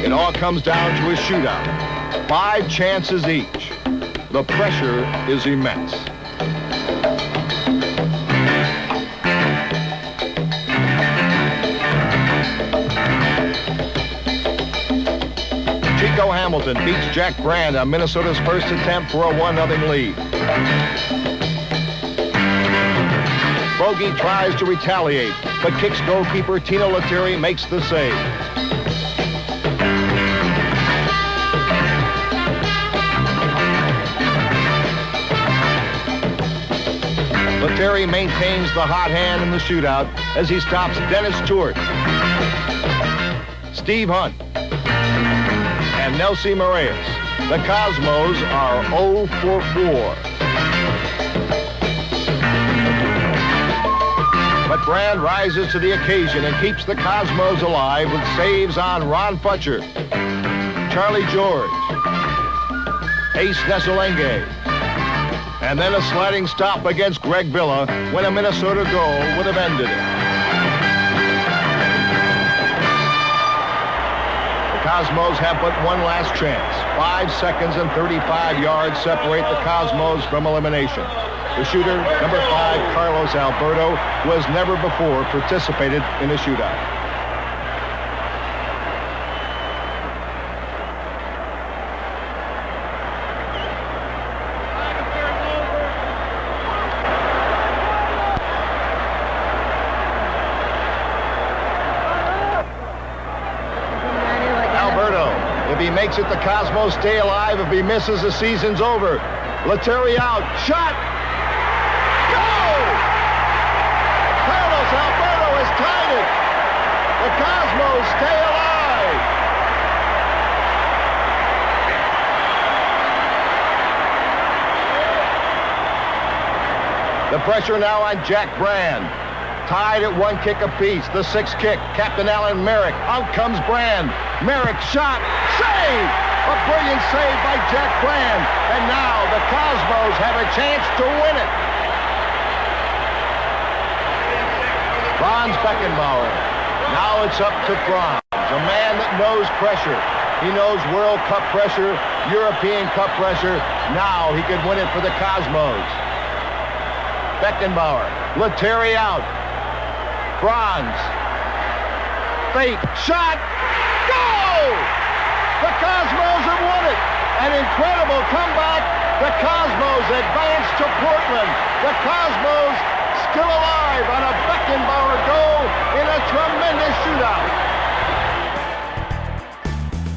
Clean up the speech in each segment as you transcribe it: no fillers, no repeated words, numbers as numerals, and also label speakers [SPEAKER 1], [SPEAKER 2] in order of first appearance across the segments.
[SPEAKER 1] It all comes down to a shootout. 5 chances each. The pressure is immense. Chico Hamilton beats Jack Brand on Minnesota's first attempt for a 1-0 lead. Bogey tries to retaliate, but Kicks goalkeeper Tino Lettieri makes the save. Lettieri maintains the hot hand in the shootout as he stops Dennis Stewart, Steve Hunt, and Nelsie Moraes. The Cosmos are 0 for 4. But Brand rises to the occasion and keeps the Cosmos alive with saves on Ron Futcher, Charlie George, Ace Nesselenge, and then a sliding stop against Greg Villa when a Minnesota goal would have ended it. The Cosmos have but one last chance. 5 seconds and 35 yards separate the Cosmos from elimination. The shooter, number 5, Carlos Alberto, who has never before participated in a shootout. If he makes it, the Cosmos stay alive. If he misses, the season's over. Lettieri out. Shot! Go! Carlos Alberto has tied it. The Cosmos stay alive. The pressure now on Jack Brand. Tied at 1 kick apiece. The 6th kick. Captain Alan Merrick. Out comes Brand. Merrick shot. Save! A brilliant save by Jack Brand. And now the Cosmos have a chance to win it. Franz Beckenbauer. Now it's up to Franz, a man that knows pressure. He knows World Cup pressure, European Cup pressure. Now he could win it for the Cosmos. Beckenbauer. Lettieri out. Franz. Fake. Shot. Goal! The Cosmos have won it. An incredible comeback. The Cosmos advance to Portland. The Cosmos still alive on a Beckenbauer goal in a tremendous shootout.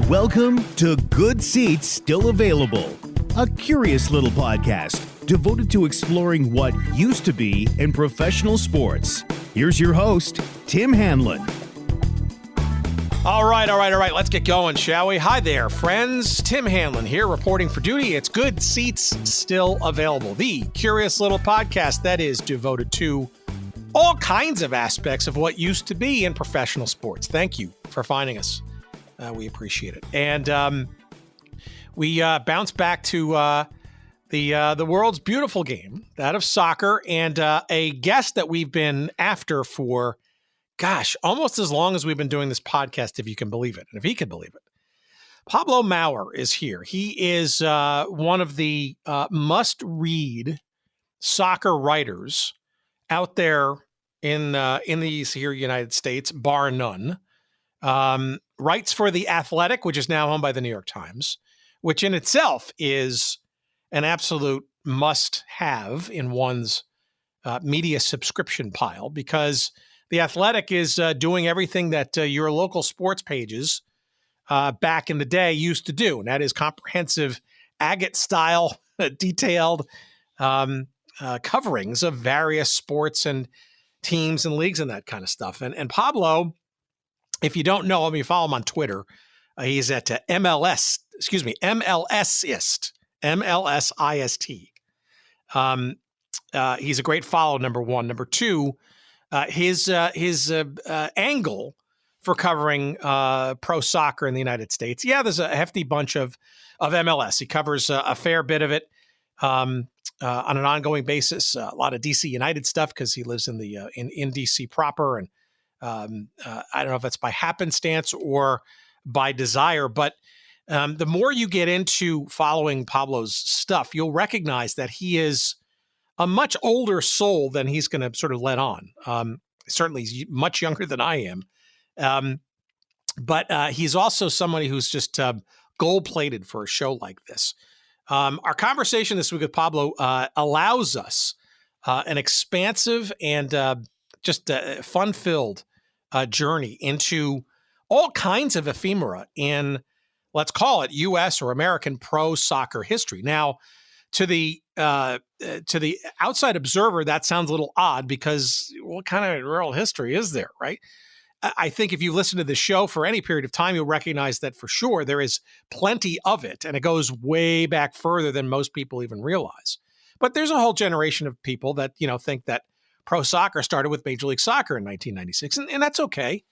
[SPEAKER 2] Welcome to Good Seats Still Available, a curious little podcast devoted to exploring what used to be in professional sports. Here's your host, Tim Hanlon.
[SPEAKER 3] All right. Let's get going, shall we? Hi there, friends. Tim Hanlon here, reporting for duty. It's Good Seats Still Available, the curious little podcast that is devoted to all kinds of aspects of what used to be in professional sports. Thank you for finding us. We appreciate it. And we bounce back to the world's beautiful game, that of soccer, and a guest that we've been after for, almost as long as we've been doing this podcast, if you can believe it, and if he can believe it. Pablo Maurer is here. He is one of the must-read soccer writers out there in the United States, bar none. Writes for The Athletic, which is now owned by the New York Times, which in itself is an absolute must-have in one's media subscription pile, because The Athletic is doing everything that your local sports pages back in the day used to do, and that is comprehensive agate-style, detailed coverings of various sports and teams and leagues and that kind of stuff. And Pablo, if you don't know him, you follow him on Twitter. He's at MLSist. MLSIST. He's a great follow, number one. Number two, his angle for covering pro soccer in the United States. Yeah, there's a hefty bunch of MLS. He covers a fair bit of it on an ongoing basis. A lot of DC United stuff because he lives in DC proper, and I don't know if that's by happenstance or by desire. But the more you get into following Pablo's stuff, you'll recognize that he is a much older soul than he's going to sort of let on. Certainly he's much younger than I am. But he's also somebody who's just gold-plated for a show like this. Our conversation this week with Pablo allows us an expansive and just fun-filled journey into all kinds of ephemera in, let's call it, U.S. or American pro soccer history. Now, to the outside observer, that sounds a little odd because what kind of real history is there, right? I think if you listen to the show for any period of time, you'll recognize that for sure there is plenty of it, and it goes way back further than most people even realize. But there's a whole generation of people that, think that pro soccer started with Major League Soccer in 1996, and that's okay.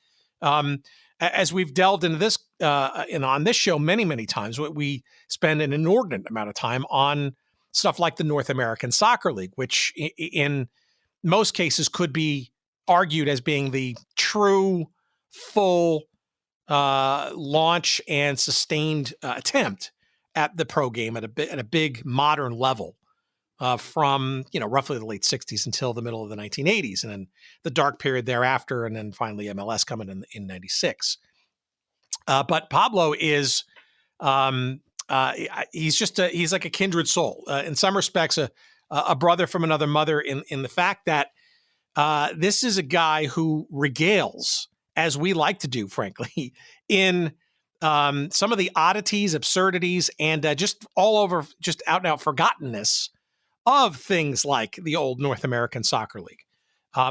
[SPEAKER 3] As we've delved into this on this show many, many times, we spend an inordinate amount of time on stuff like the North American Soccer League, which in most cases could be argued as being the true, full launch and sustained attempt at the pro game at a big modern level from roughly the late 60s until the middle of the 1980s, and then the dark period thereafter, and then finally MLS coming in 96. But Pablo is he's like a kindred soul in some respects, a brother from another mother in the fact that this is a guy who regales, as we like to do, frankly, in some of the oddities, absurdities, and just all over, just out and out forgottenness of things like the old North American Soccer League.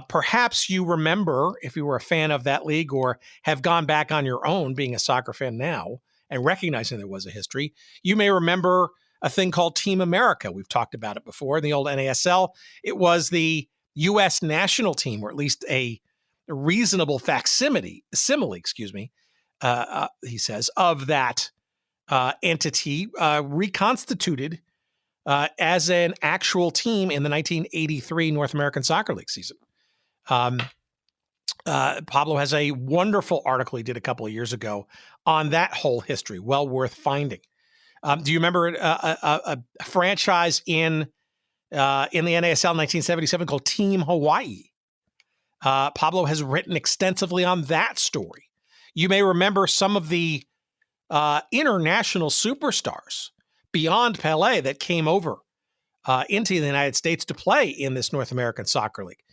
[SPEAKER 3] Perhaps you remember, if you were a fan of that league or have gone back on your own being a soccer fan now and recognizing there was a history, you may remember a thing called Team America. We've talked about it before. In the old NASL, it was the U.S. national team, or at least a reasonable facsimile, he says, of that entity reconstituted as an actual team in the 1983 North American Soccer League season. Pablo has a wonderful article he did a couple of years ago on that whole history, well worth finding. Do you remember a franchise in the NASL in 1977 called Team Hawaii? Pablo has written extensively on that story. You may remember some of the international superstars beyond Pelé that came over into the United States to play in this North American Soccer League.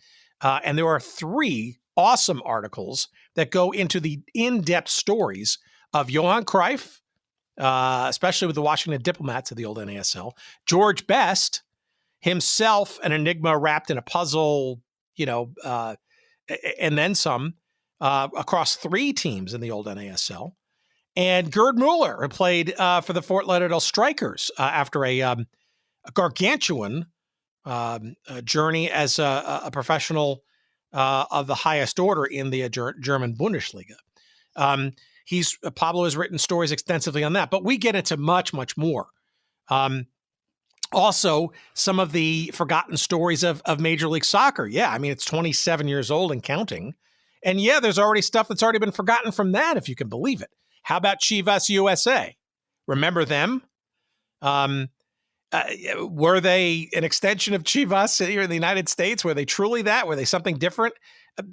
[SPEAKER 3] And there are 3 awesome articles that go into the in-depth stories of Johan Cruyff, especially with the Washington Diplomats of the old NASL, George Best, himself an enigma wrapped in a puzzle, and then some, across 3 teams in the old NASL. And Gerd Müeller, who played for the Fort Lauderdale Strikers after a gargantuan journey as a professional of the highest order in the German Bundesliga. Pablo has written stories extensively on that, but we get into much, much more. Also, some of the forgotten stories of Major League Soccer. Yeah, I mean, it's 27 years old and counting. And yeah, there's already stuff that's already been forgotten from that, if you can believe it. How about Chivas USA? Remember them? Were they an extension of Chivas here in the United States? Were they truly that? Were they something different?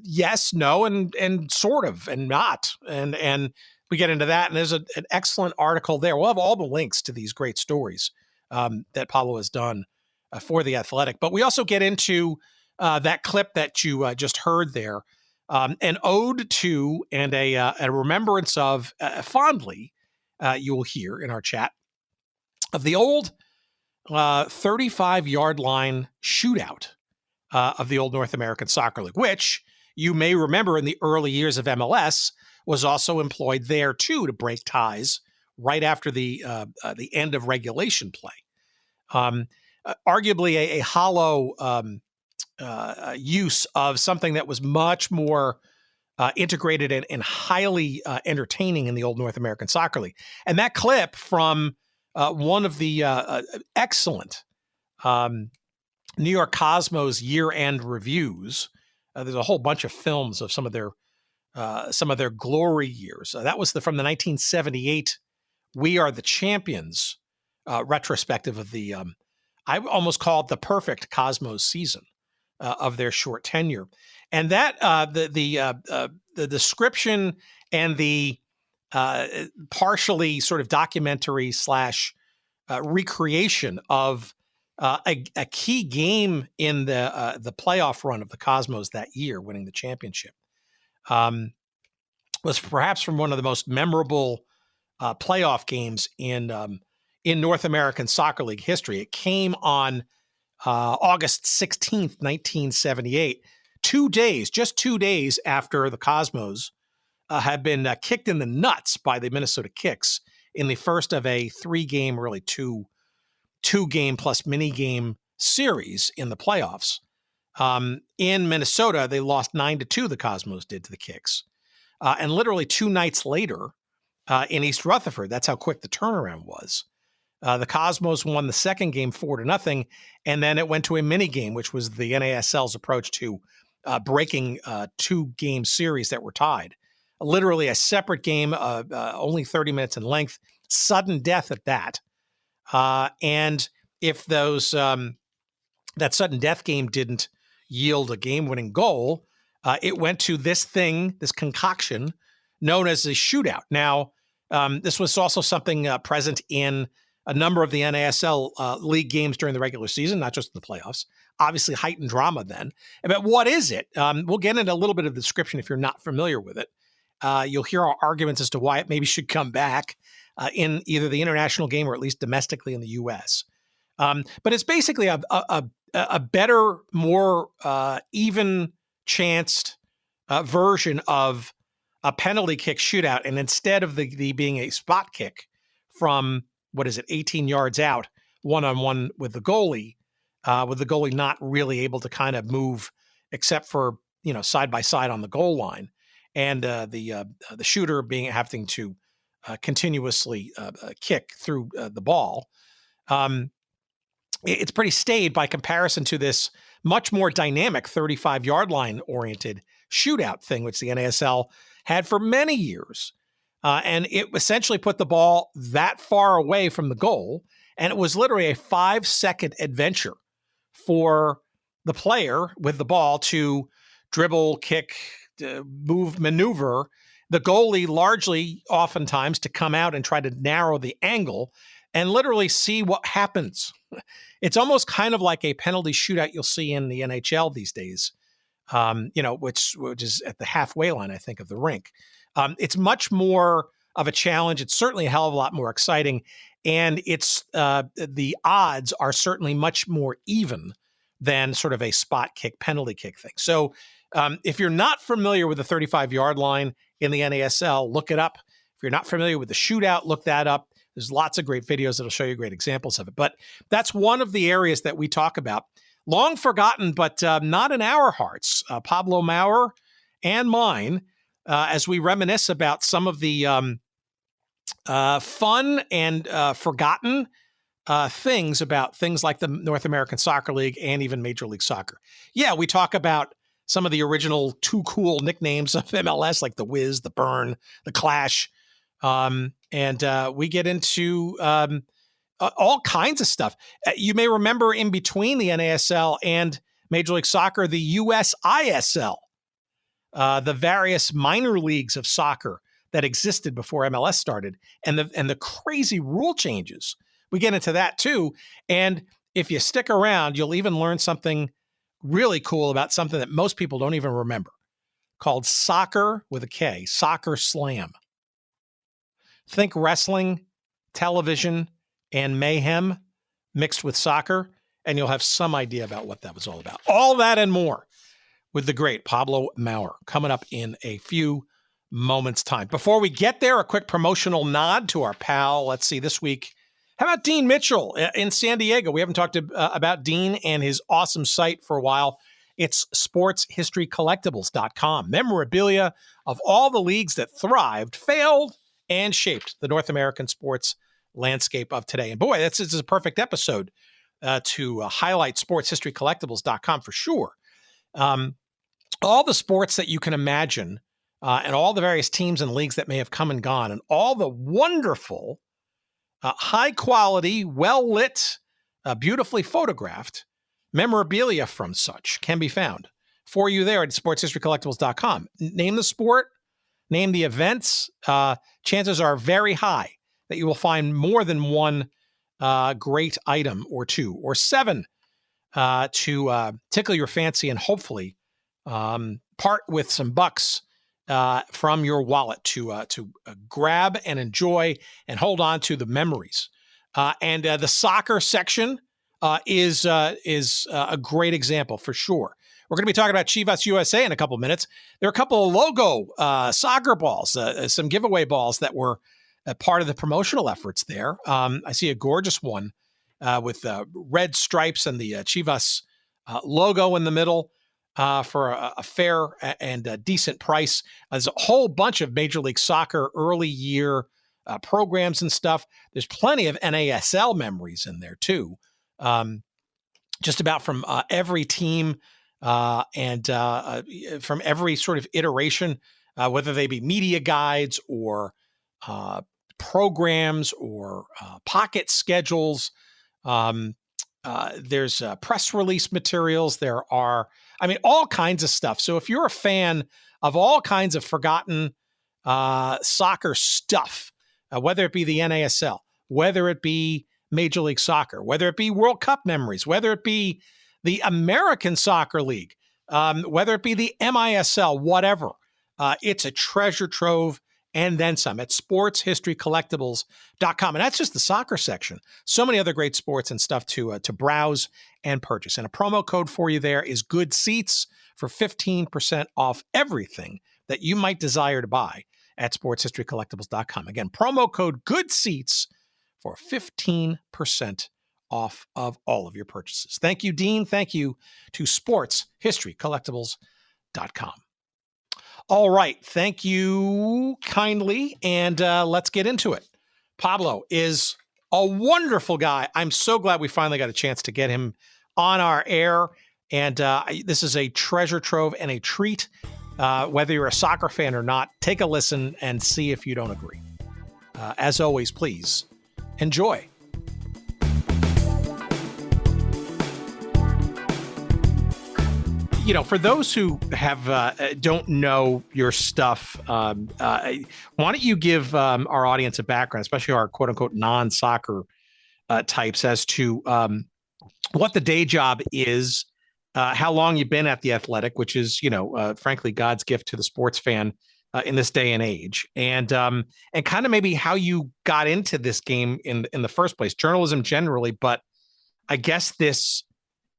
[SPEAKER 3] Yes, no, and sort of, and not. And we get into that, and there's an excellent article there. We'll have all the links to these great stories that Pablo has done for The Athletic. But we also get into that clip that you just heard there, an ode to and a remembrance of, fondly, you will hear in our chat, of the old 35-yard line shootout of the old North American Soccer League, which you may remember in the early years of MLS was also employed there too to break ties right after the end of regulation play. Arguably a hollow use of something that was much more integrated and highly entertaining in the old North American Soccer League. And that clip from one of the excellent New York Cosmos year-end reviews. There's a whole bunch of films of some of their some of their glory years. That was from the 1978 We Are the Champions retrospective of the, I almost call it the perfect Cosmos season of their short tenure. And that the description and the partially sort of documentary / recreation of a key game in the playoff run of the Cosmos that year, winning the championship, was perhaps from one of the most memorable playoff games in North American Soccer League history. It came on August 16th, 1978, just 2 days after the Cosmos had been kicked in the nuts by the Minnesota Kicks in the first of a 3-game, really two-game plus mini-game series in the playoffs. In Minnesota, they lost 9-2, the Cosmos did, to the Kicks. And literally 2 nights later, in East Rutherford, that's how quick the turnaround was, the Cosmos won the second game 4-0, and then it went to a mini game, which was the NASL's approach to breaking 2-game series that were tied. Literally a separate game, only 30 minutes in length, sudden death at that. And if those that sudden death game didn't yield a game-winning goal, it went to this concoction known as a shootout. Now, this was also something present in a number of the NASL league games during the regular season, not just in the playoffs. Obviously, heightened drama then. But what is it? We'll get into a little bit of the description if you're not familiar with it. You'll hear our arguments as to why it maybe should come back in either the international game or at least domestically in the U.S. But it's basically a better, more even-chanced version of a penalty kick shootout. And instead of the being a spot kick from, 18 yards out, one-on-one with the goalie not really able to kind of move except for, side by side on the goal line. And the shooter having to continuously kick through the ball. It's pretty staid by comparison to this much more dynamic 35-yard line oriented shootout thing, which the NASL had for many years. And it essentially put the ball that far away from the goal. And it was literally a 5-second adventure for the player with the ball to dribble, kick, move, maneuver, the goalie largely oftentimes to come out and try to narrow the angle and literally see what happens. It's almost kind of like a penalty shootout you'll see in the NHL these days, which is at the halfway line, I think, of the rink. It's much more of a challenge. It's certainly a hell of a lot more exciting. And it's the odds are certainly much more even than sort of a spot kick, penalty kick thing. So if you're not familiar with the 35-yard line in the NASL, look it up. If you're not familiar with the shootout, look that up. There's lots of great videos that'll show you great examples of it. But that's one of the areas that we talk about. Long forgotten, but not in our hearts. Pablo Maurer and mine, as we reminisce about some of the fun and forgotten things like the North American Soccer League and even Major League Soccer. Yeah, we talk about some of the original too cool nicknames of MLS, like the Wiz, the Burn, the Clash. And we get into all kinds of stuff. You may remember in between the NASL and Major League Soccer, the USISL, the various minor leagues of soccer that existed before MLS started, and the crazy rule changes. We get into that too. And if you stick around, you'll even learn something really cool about something that most people don't even remember, called Soccer with a K, Soccer Slam. Think wrestling, television, and mayhem mixed with soccer, and you'll have some idea about what that was all about. All that and more with the great Pablo Maurer coming up in a few moments' time. Before we get there, a quick promotional nod to our pal. Let's see, this week, how about Dean Mitchell in San Diego? We haven't talked about Dean and his awesome site for a while. It's sportshistorycollectibles.com. Memorabilia of all the leagues that thrived, failed, and shaped the North American sports landscape of today. And boy, this is a perfect episode to highlight sportshistorycollectibles.com for sure. All the sports that you can imagine and all the various teams and leagues that may have come and gone, and all the wonderful, high quality, well lit, beautifully photographed memorabilia from such can be found for you there at sportshistorycollectibles.com. Name the sport, name the events. Chances are very high that you will find more than one great item or two or seven to tickle your fancy and hopefully part with some bucks from your wallet to grab and enjoy and hold on to the memories. And the soccer section is a great example for sure. We're going to be talking about Chivas USA in a couple of minutes. There are a couple of logo soccer balls, some giveaway balls that were part of the promotional efforts there. I see a gorgeous one with red stripes and the Chivas logo in the middle for a fair and a decent price. There's a whole bunch of Major League Soccer early year programs and stuff. There's plenty of NASL memories in there too. Just about from every team and from every sort of iteration, whether they be media guides or programs or pocket schedules. There's press release materials. There are, all kinds of stuff. So if you're a fan of all kinds of forgotten soccer stuff, whether it be the NASL, whether it be Major League Soccer, whether it be World Cup memories, whether it be the American Soccer League, whether it be the MISL, whatever, it's a treasure trove and then some at sportshistorycollectibles.com. And that's just the soccer section. So many other great sports and stuff to browse and purchase. And a promo code for you there is Good Seats for 15% off everything that you might desire to buy at sportshistorycollectibles.com. Again, promo code Good Seats for 15% off of all of your purchases. Thank you, Dean. Thank you to sportshistorycollectibles.com. All right. Thank you kindly. And let's get into it. Pablo is a wonderful guy. I'm so glad we finally got a chance to get him on our air. And this is a treasure trove and a treat. Whether you're a soccer fan or not, take a listen and see if you don't agree. As always, please enjoy. For those who have don't know your stuff, why don't you give our audience a background, especially our quote unquote non-soccer types, as to what the day job is, how long you've been at the Athletic, which is, frankly, God's gift to the sports fan in this day and age, and kind of maybe how you got into this game in the first place, journalism generally, but I guess this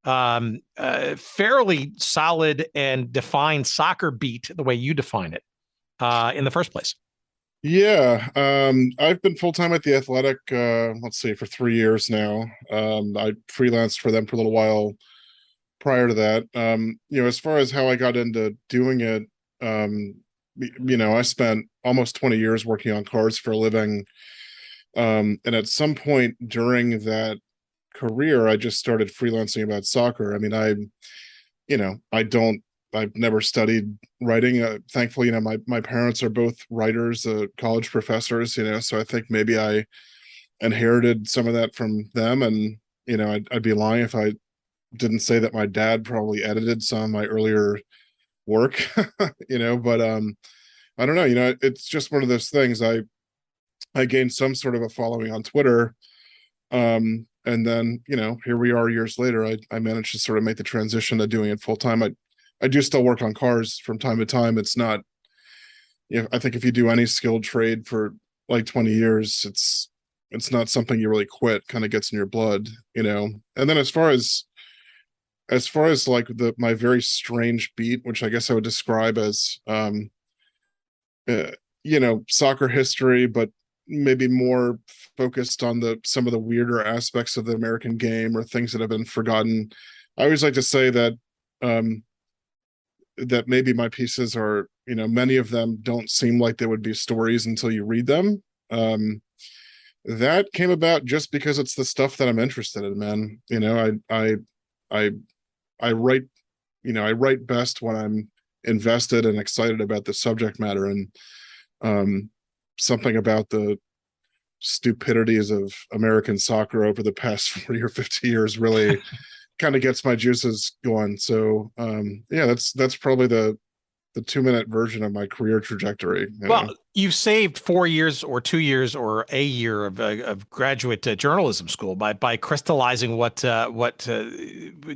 [SPEAKER 3] fairly solid and defined soccer beat the way you define it in the first place.
[SPEAKER 4] Yeah. I've been full-time at the Athletic, for 3 years now. I freelanced for them for a little while prior to that. As far as how I got into doing it, I spent almost 20 years working on cars for a living. And at some point during that career, I just started freelancing about soccer. I've never studied writing. Thankfully, my parents are both writers, college professors, so I think maybe I inherited some of that from them. And, I'd be lying if I didn't say that my dad probably edited some of my earlier work, but I don't know, it's just one of those things. I gained some sort of a following on Twitter. And then, here we are years later. I managed to sort of make the transition to doing it full time. I do still work on cars from time to time. It's not, I think if you do any skilled trade for like 20 years, it's not something you really quit, kind of gets in your blood, And then as far as like my very strange beat, which I guess I would describe as, soccer history, but maybe more focused on some of the weirder aspects of the American game or things that have been forgotten. I always like to say that that maybe my pieces are, many of them don't seem like they would be stories until you read them. That came about just because it's the stuff that I'm interested in, man. I write, I write best when I'm invested and excited about the subject matter. And something about the stupidities of American soccer over the past 40 or 50 years really kind of gets my juices going. So yeah, that's probably the 2-minute version of my career trajectory.
[SPEAKER 3] Well, you've saved 4 years or 2 years or a year of graduate journalism school by crystallizing what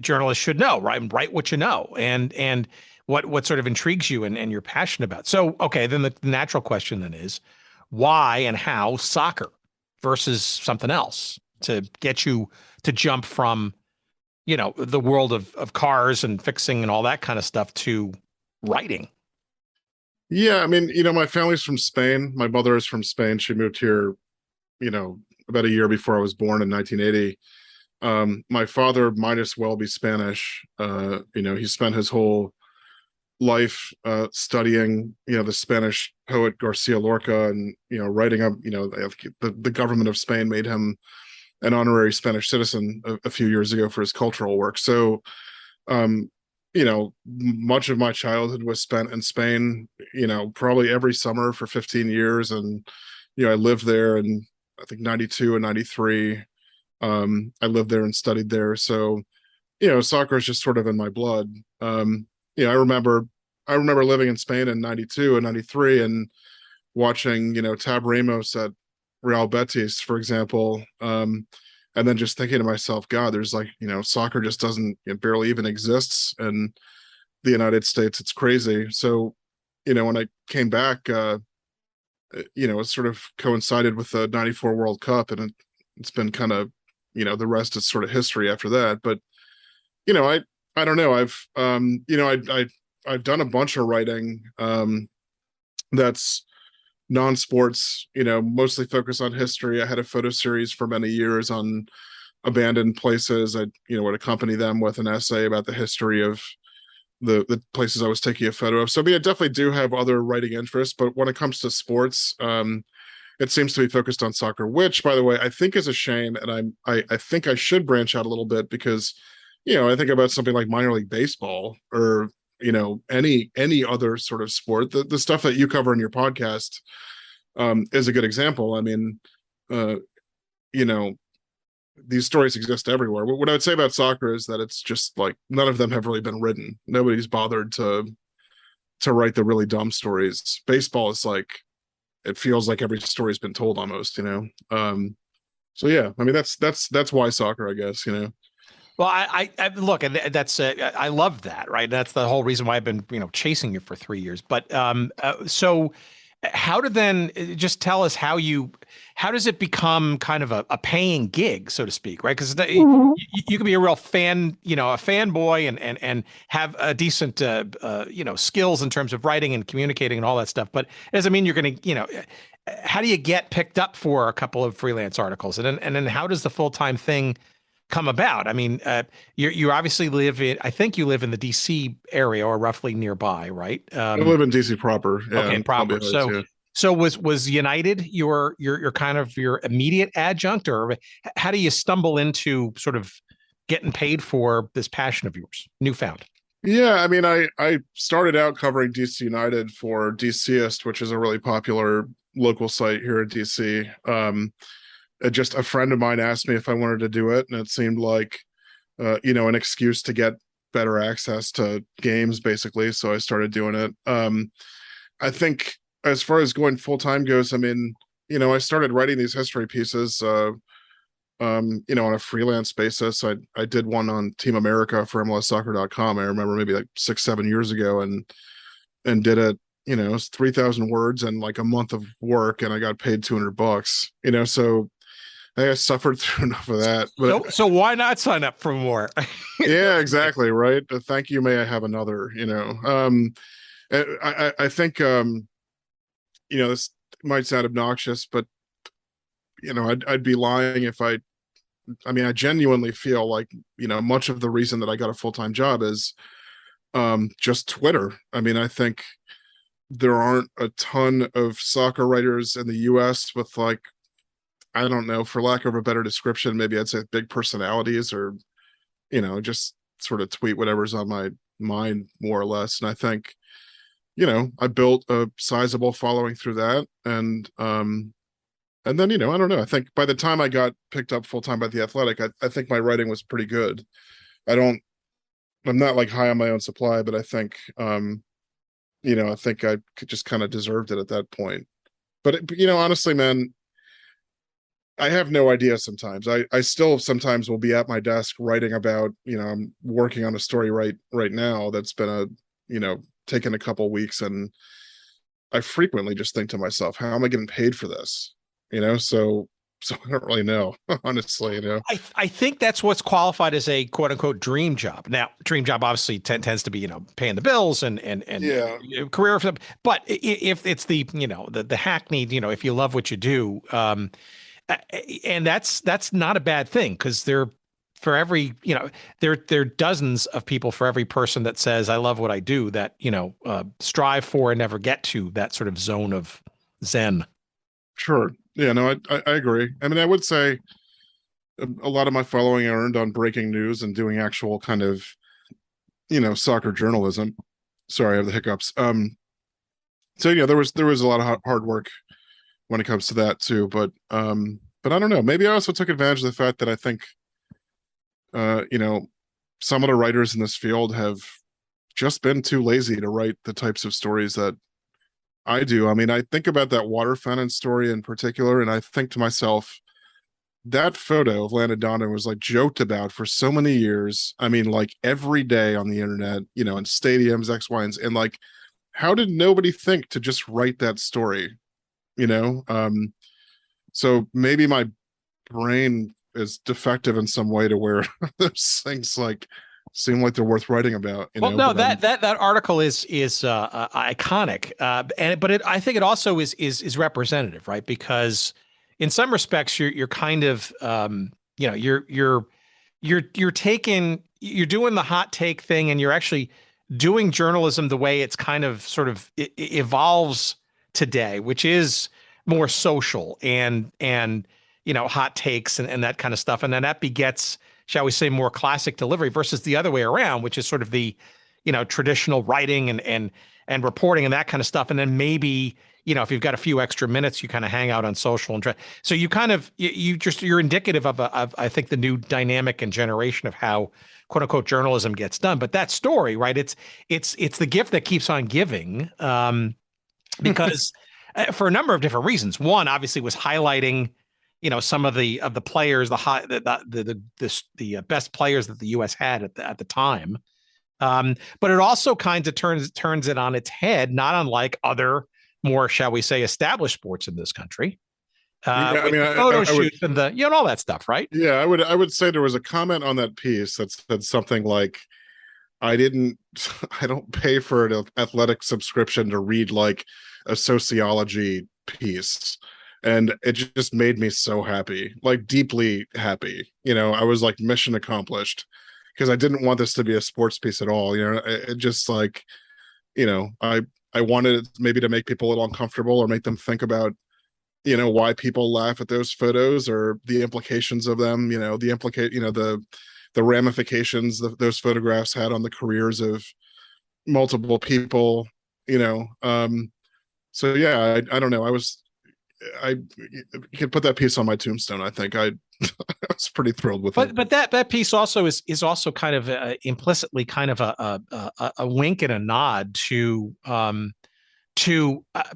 [SPEAKER 3] journalists should know, right? And write what you know, and what sort of intrigues you and you're passionate about. So, okay, then the natural question then is, why and how soccer versus something else to get you to jump from, the world of cars and fixing and all that kind of stuff to writing?
[SPEAKER 4] Yeah, I mean, my family's from Spain. My mother is from Spain. She moved here, about a year before I was born in 1980. My father might as well be Spanish. He spent his whole life studying, the Spanish poet Garcia Lorca, and writing up. The government of Spain made him an honorary Spanish citizen a few years ago for his cultural work. So, much of my childhood was spent in Spain. Probably every summer for 15 years, and I lived there in, I think, 92 and 93. I lived there and studied there. So, soccer is just sort of in my blood. I remember living in Spain in 92 and 93 and watching, Tab Ramos at Real Betis, for example. And then just thinking to myself, God, there's soccer just doesn't, it barely even exists in the United States. It's crazy. So, when I came back, it sort of coincided with the 94 World Cup, and it's been kind of, the rest is sort of history after that. But, I don't know. I've done a bunch of writing that's non-sports, mostly focused on history. I had a photo series for many years on abandoned places. I would accompany them with an essay about the history of the places I was taking a photo of. So I definitely do have other writing interests, but when it comes to sports, it seems to be focused on soccer, which, by the way, I think is a shame. And I think I should branch out a little bit because, I think about something like minor league baseball or any other sort of sport. The stuff that you cover in your podcast is a good example. I mean, these stories exist everywhere. What I would say about soccer is that it's just like none of them have really been written. Nobody's bothered to write the really dumb stories. Baseball is like, it feels like every story's been told almost. So yeah, I mean that's why soccer, I guess.
[SPEAKER 3] Well, I look, and that's I love that, right? That's the whole reason why I've been chasing you for 3 years. But so how to then just tell us how does it become kind of a paying gig, so to speak, right? Because you can be a real fan, a fanboy and have a decent skills in terms of writing and communicating and all that stuff. But it doesn't mean you're going to how do you get picked up for a couple of freelance articles, and then how does the full-time thing come about? I mean, you obviously live in, I think you live in the DC area or roughly nearby, right?
[SPEAKER 4] I live in DC proper. Yeah,
[SPEAKER 3] okay, proper. So was United your kind of your immediate adjunct, or how do you stumble into sort of getting paid for this passion of yours, newfound?
[SPEAKER 4] Yeah, I mean, I started out covering DC United for DCist, which is a really popular local site here in DC. Just a friend of mine asked me if I wanted to do it, and it seemed like, an excuse to get better access to games, basically. So I started doing it. I think as far as going full time goes, I mean, I started writing these history pieces, on a freelance basis. I did one on Team America for MLSsoccer.com. I remember maybe like 6-7 years ago, and did it. It was 3,000 words and like a month of work, and I got paid $200. So I suffered through enough of that. But
[SPEAKER 3] so why not sign up for more?
[SPEAKER 4] Yeah, exactly. Right. Thank you. May I have another, I think, this might sound obnoxious, but, I'd be lying if I genuinely feel like, much of the reason that I got a full-time job is just Twitter. I mean, I think there aren't a ton of soccer writers in the US with, like, I don't know, for lack of a better description, maybe I'd say big personalities, or, just sort of tweet whatever's on my mind, more or less. And I think, I built a sizable following through that. And then, I don't know. I think by the time I got picked up full time by The Athletic, I think my writing was pretty good. I'm not like high on my own supply, but I think, I think I just kind of deserved it at that point. But, honestly, man, I have no idea sometimes. I still sometimes will be at my desk writing about, I'm working on a story right now that's been taken a couple weeks. And I frequently just think to myself, how am I getting paid for this? So I don't really know, honestly.
[SPEAKER 3] I think that's what's qualified as a quote unquote dream job. Now, dream job obviously tends to be, paying the bills and
[SPEAKER 4] yeah,
[SPEAKER 3] career. But if it's the, the hackneyed, if you love what you do, and that's not a bad thing, because for every, there are dozens of people for every person that says, I love what I do, that, strive for and never get to that sort of zone of Zen.
[SPEAKER 4] Sure. Yeah, no, I agree. I mean, I would say a lot of my following I earned on breaking news and doing actual kind of, soccer journalism. Sorry, I have the hiccups. So there was a lot of hard work when it comes to that too. But I don't know. Maybe I also took advantage of the fact that I think, some of the writers in this field have just been too lazy to write the types of stories that I do. I mean, I think about that water fountain story in particular, and I think to myself, that photo of Landon Donovan was like joked about for so many years. I mean, like every day on the internet, in stadiums, X, Y, and Z. And like, how did nobody think to just write that story? So maybe my brain is defective in some way to where those things like seem like they're worth writing about.
[SPEAKER 3] Well, no, that article is iconic, I think it also is representative, right? Because in some respects, you're kind of you're doing the hot take thing, and you're actually doing journalism the way it's kind of sort of evolves today, which is more social and hot takes and that kind of stuff, and then that begets, shall we say, more classic delivery versus the other way around, which is sort of the, traditional writing and reporting and that kind of stuff. And then maybe, if you've got a few extra minutes, you kind of hang out on social and so you kind of, you're indicative of I think the new dynamic and generation of how quote unquote journalism gets done. But that story, right? It's the gift that keeps on giving, because for a number of different reasons. One, obviously, was highlighting, some of the players, the best players that the U.S. had at the time. But it also kind of turns it on its head, not unlike other more, shall we say, established sports in this country. Photo shoots and all that stuff, right?
[SPEAKER 4] Yeah, I would say there was a comment on that piece that said something like, I don't pay for an athletic subscription to read like a sociology piece. And it just made me so happy, like deeply happy. I was like mission accomplished, because I didn't want this to be a sports piece at all. It just like, I wanted it maybe to make people a little uncomfortable or make them think about, why people laugh at those photos or the implications of them, the ramifications that those photographs had on the careers of multiple people, so yeah, I don't know. I could put that piece on my tombstone. I think I was pretty thrilled with it.
[SPEAKER 3] But that piece also is also kind of implicitly kind of a wink and a nod to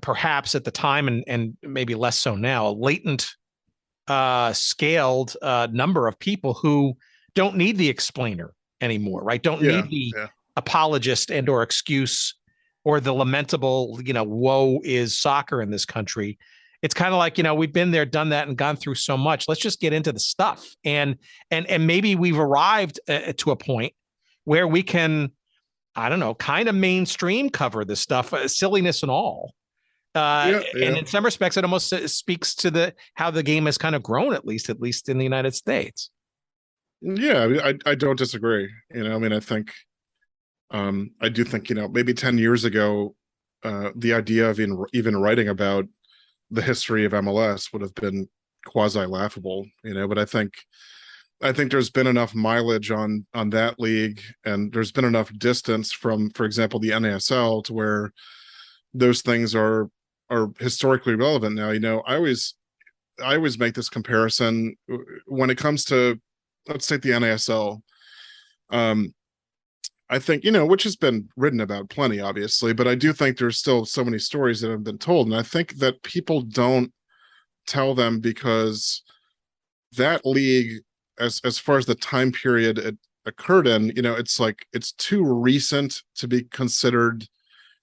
[SPEAKER 3] perhaps at the time and maybe less so now, a latent scaled number of people who don't need the explainer anymore, right? Don't need the apologist and or excuse or the lamentable, woe is soccer in this country. It's kind of like, we've been there, done that, and gone through so much. Let's just get into the stuff. And maybe we've arrived to a point where we can, I don't know, kind of mainstream cover this stuff, silliness and all. And in some respects, it almost speaks to how the game has kind of grown, at least in the United States.
[SPEAKER 4] Yeah, I don't disagree. I think, I do think, maybe 10 years ago, the idea of even writing about the history of MLS would have been quasi laughable, but I think there's been enough mileage on that league, and there's been enough distance from, for example, the NASL to where, those things are historically relevant now. I always make this comparison when it comes to, let's take the NASL. I think, which has been written about plenty, obviously, but I do think there's still so many stories that have been told. And I think that people don't tell them because that league, as far as the time period it occurred in, it's too recent to be considered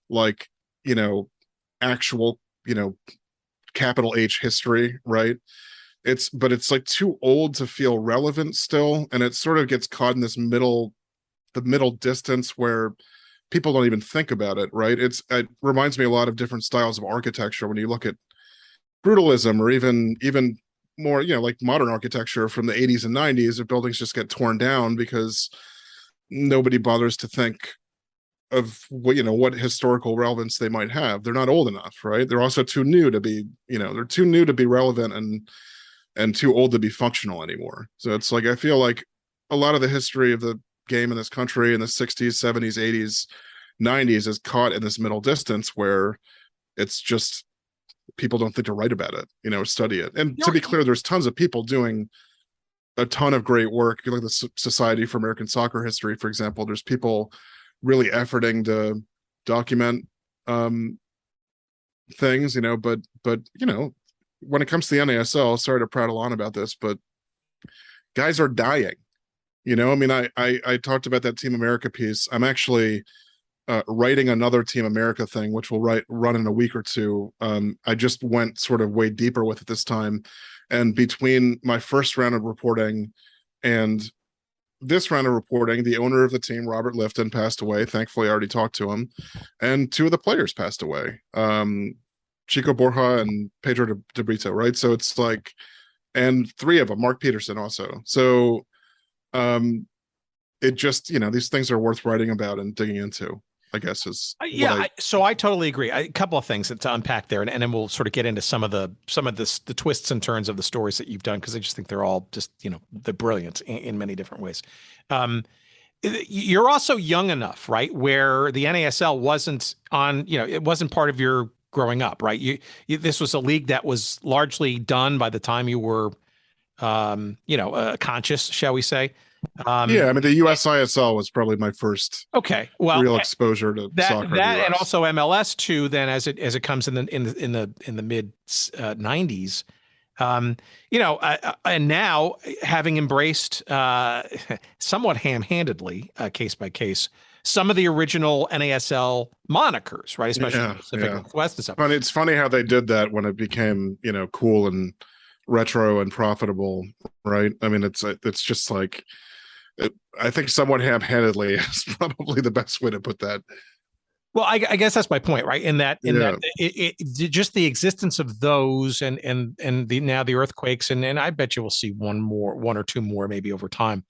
[SPEAKER 4] like, actual, capital H history, right? But it's like too old to feel relevant still. And it sort of gets caught in this the middle distance where people don't even think about it, right? It reminds me a lot of different styles of architecture when you look at brutalism, or even more, like modern architecture from the 80s and 90s, of buildings just get torn down because nobody bothers to think of what historical relevance they might have. They're not old enough, right? They're also too new to be, they're too new to be relevant and too old to be functional anymore. So it's like, I feel like a lot of the history of the game in this country in the 60s, 70s, 80s, 90s is caught in this middle distance where it's just people don't think to write about it, or study it. And to be clear, there's tons of people doing a ton of great work. You look at the Society for American Soccer History, for example. There's people really efforting to document things, but when it comes to the NASL, sorry to prattle on about this, but guys are dying. I talked about that Team America piece. I'm actually writing another Team America thing, which will run in a week or two. I just went sort of way deeper with it this time. And between my first round of reporting and this round of reporting, the owner of the team, Robert Lifton, passed away. Thankfully, I already talked to him. And two of the players passed away. Chico Borja and Pedro de Brito, right? So it's like, and three of them, Mark Peterson also. So it just, these things are worth writing about and digging into, I guess is.
[SPEAKER 3] So I totally agree. A couple of things to unpack there, and then we'll sort of get into some of the twists and turns of the stories that you've done, because I just think they're all just, they're brilliant in many different ways. You're also young enough, right, where the NASL wasn't on, it wasn't part of your growing up, right? This was a league that was largely done by the time you were, conscious, shall we say.
[SPEAKER 4] The USISL was probably my first real exposure to soccer in the US.
[SPEAKER 3] And also MLS too. Then as it comes in the mid 90s, and now having embraced somewhat ham-handedly, case by case, some of the original NASL monikers, right? Especially in the Pacific Northwest and stuff.
[SPEAKER 4] But it's funny how they did that when it became cool and retro and profitable, right? I mean, it's just like, I think somewhat ham-handedly is probably the best way to put that.
[SPEAKER 3] Well, I guess that's my point, right? In that it just the existence of those and the earthquakes, and I bet you we'll see one or two more maybe over time.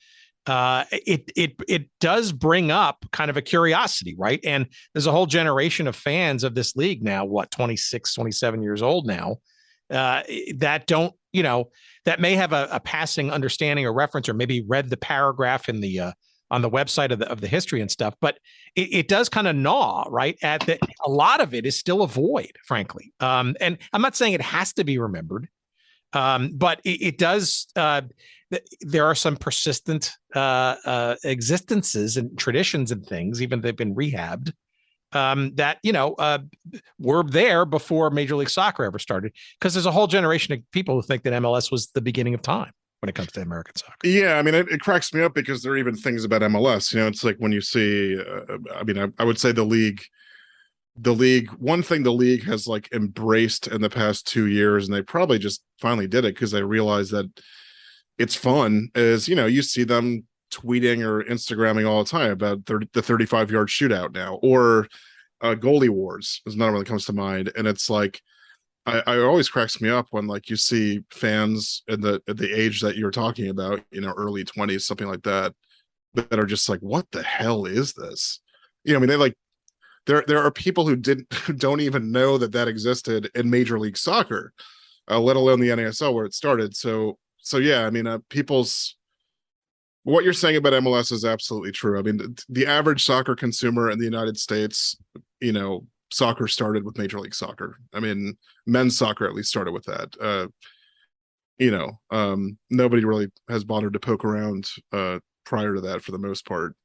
[SPEAKER 3] It does bring up kind of a curiosity, right? And there's a whole generation of fans of this league now, 26, 27 years old now, that don't, that may have a passing understanding or reference, or maybe read the paragraph in the on the website of the history and stuff, but it does kind of gnaw, right? A lot of it is still a void, frankly. And I'm not saying it has to be remembered, but it does. There are some persistent existences and traditions and things, even they've been rehabbed, that were there before Major League Soccer ever started. Because there's a whole generation of people who think that MLS was the beginning of time when it comes to American soccer. Yeah,
[SPEAKER 4] I mean, it cracks me up because there are even things about MLS. It's like when you see, I would say the league, one thing the league has like embraced in the past 2 years, and they probably just finally did it because they realized that it's fun, is, you see them tweeting or Instagramming all the time about the 35-yard shootout now, or goalie wars is another one that comes to mind. And it's like, I always cracks me up when like you see fans at the age that you're talking about, early 20s, something like that are just like, what the hell is this? I mean, they like, there are people who don't even know that existed in Major League Soccer, let alone the NASL where it started. So yeah, I mean, what you're saying about MLS is absolutely true. I mean, the average soccer consumer in the United States, soccer started with Major League Soccer. I mean, men's soccer at least started with that. Nobody really has bothered to poke around prior to that for the most part.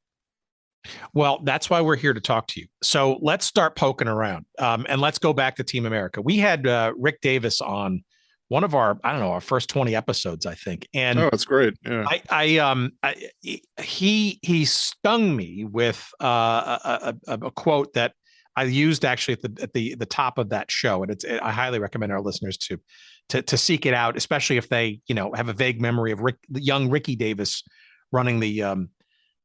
[SPEAKER 3] Well, that's why we're here to talk to you. So let's start poking around, and let's go back to Team America. We had Rick Davis on one of our, our first 20 episodes, I think. And
[SPEAKER 4] that's great. Yeah.
[SPEAKER 3] He stung me with a quote that I used actually at the top of that show, and I highly recommend our listeners to seek it out, especially if they have a vague memory of young Ricky Davis running the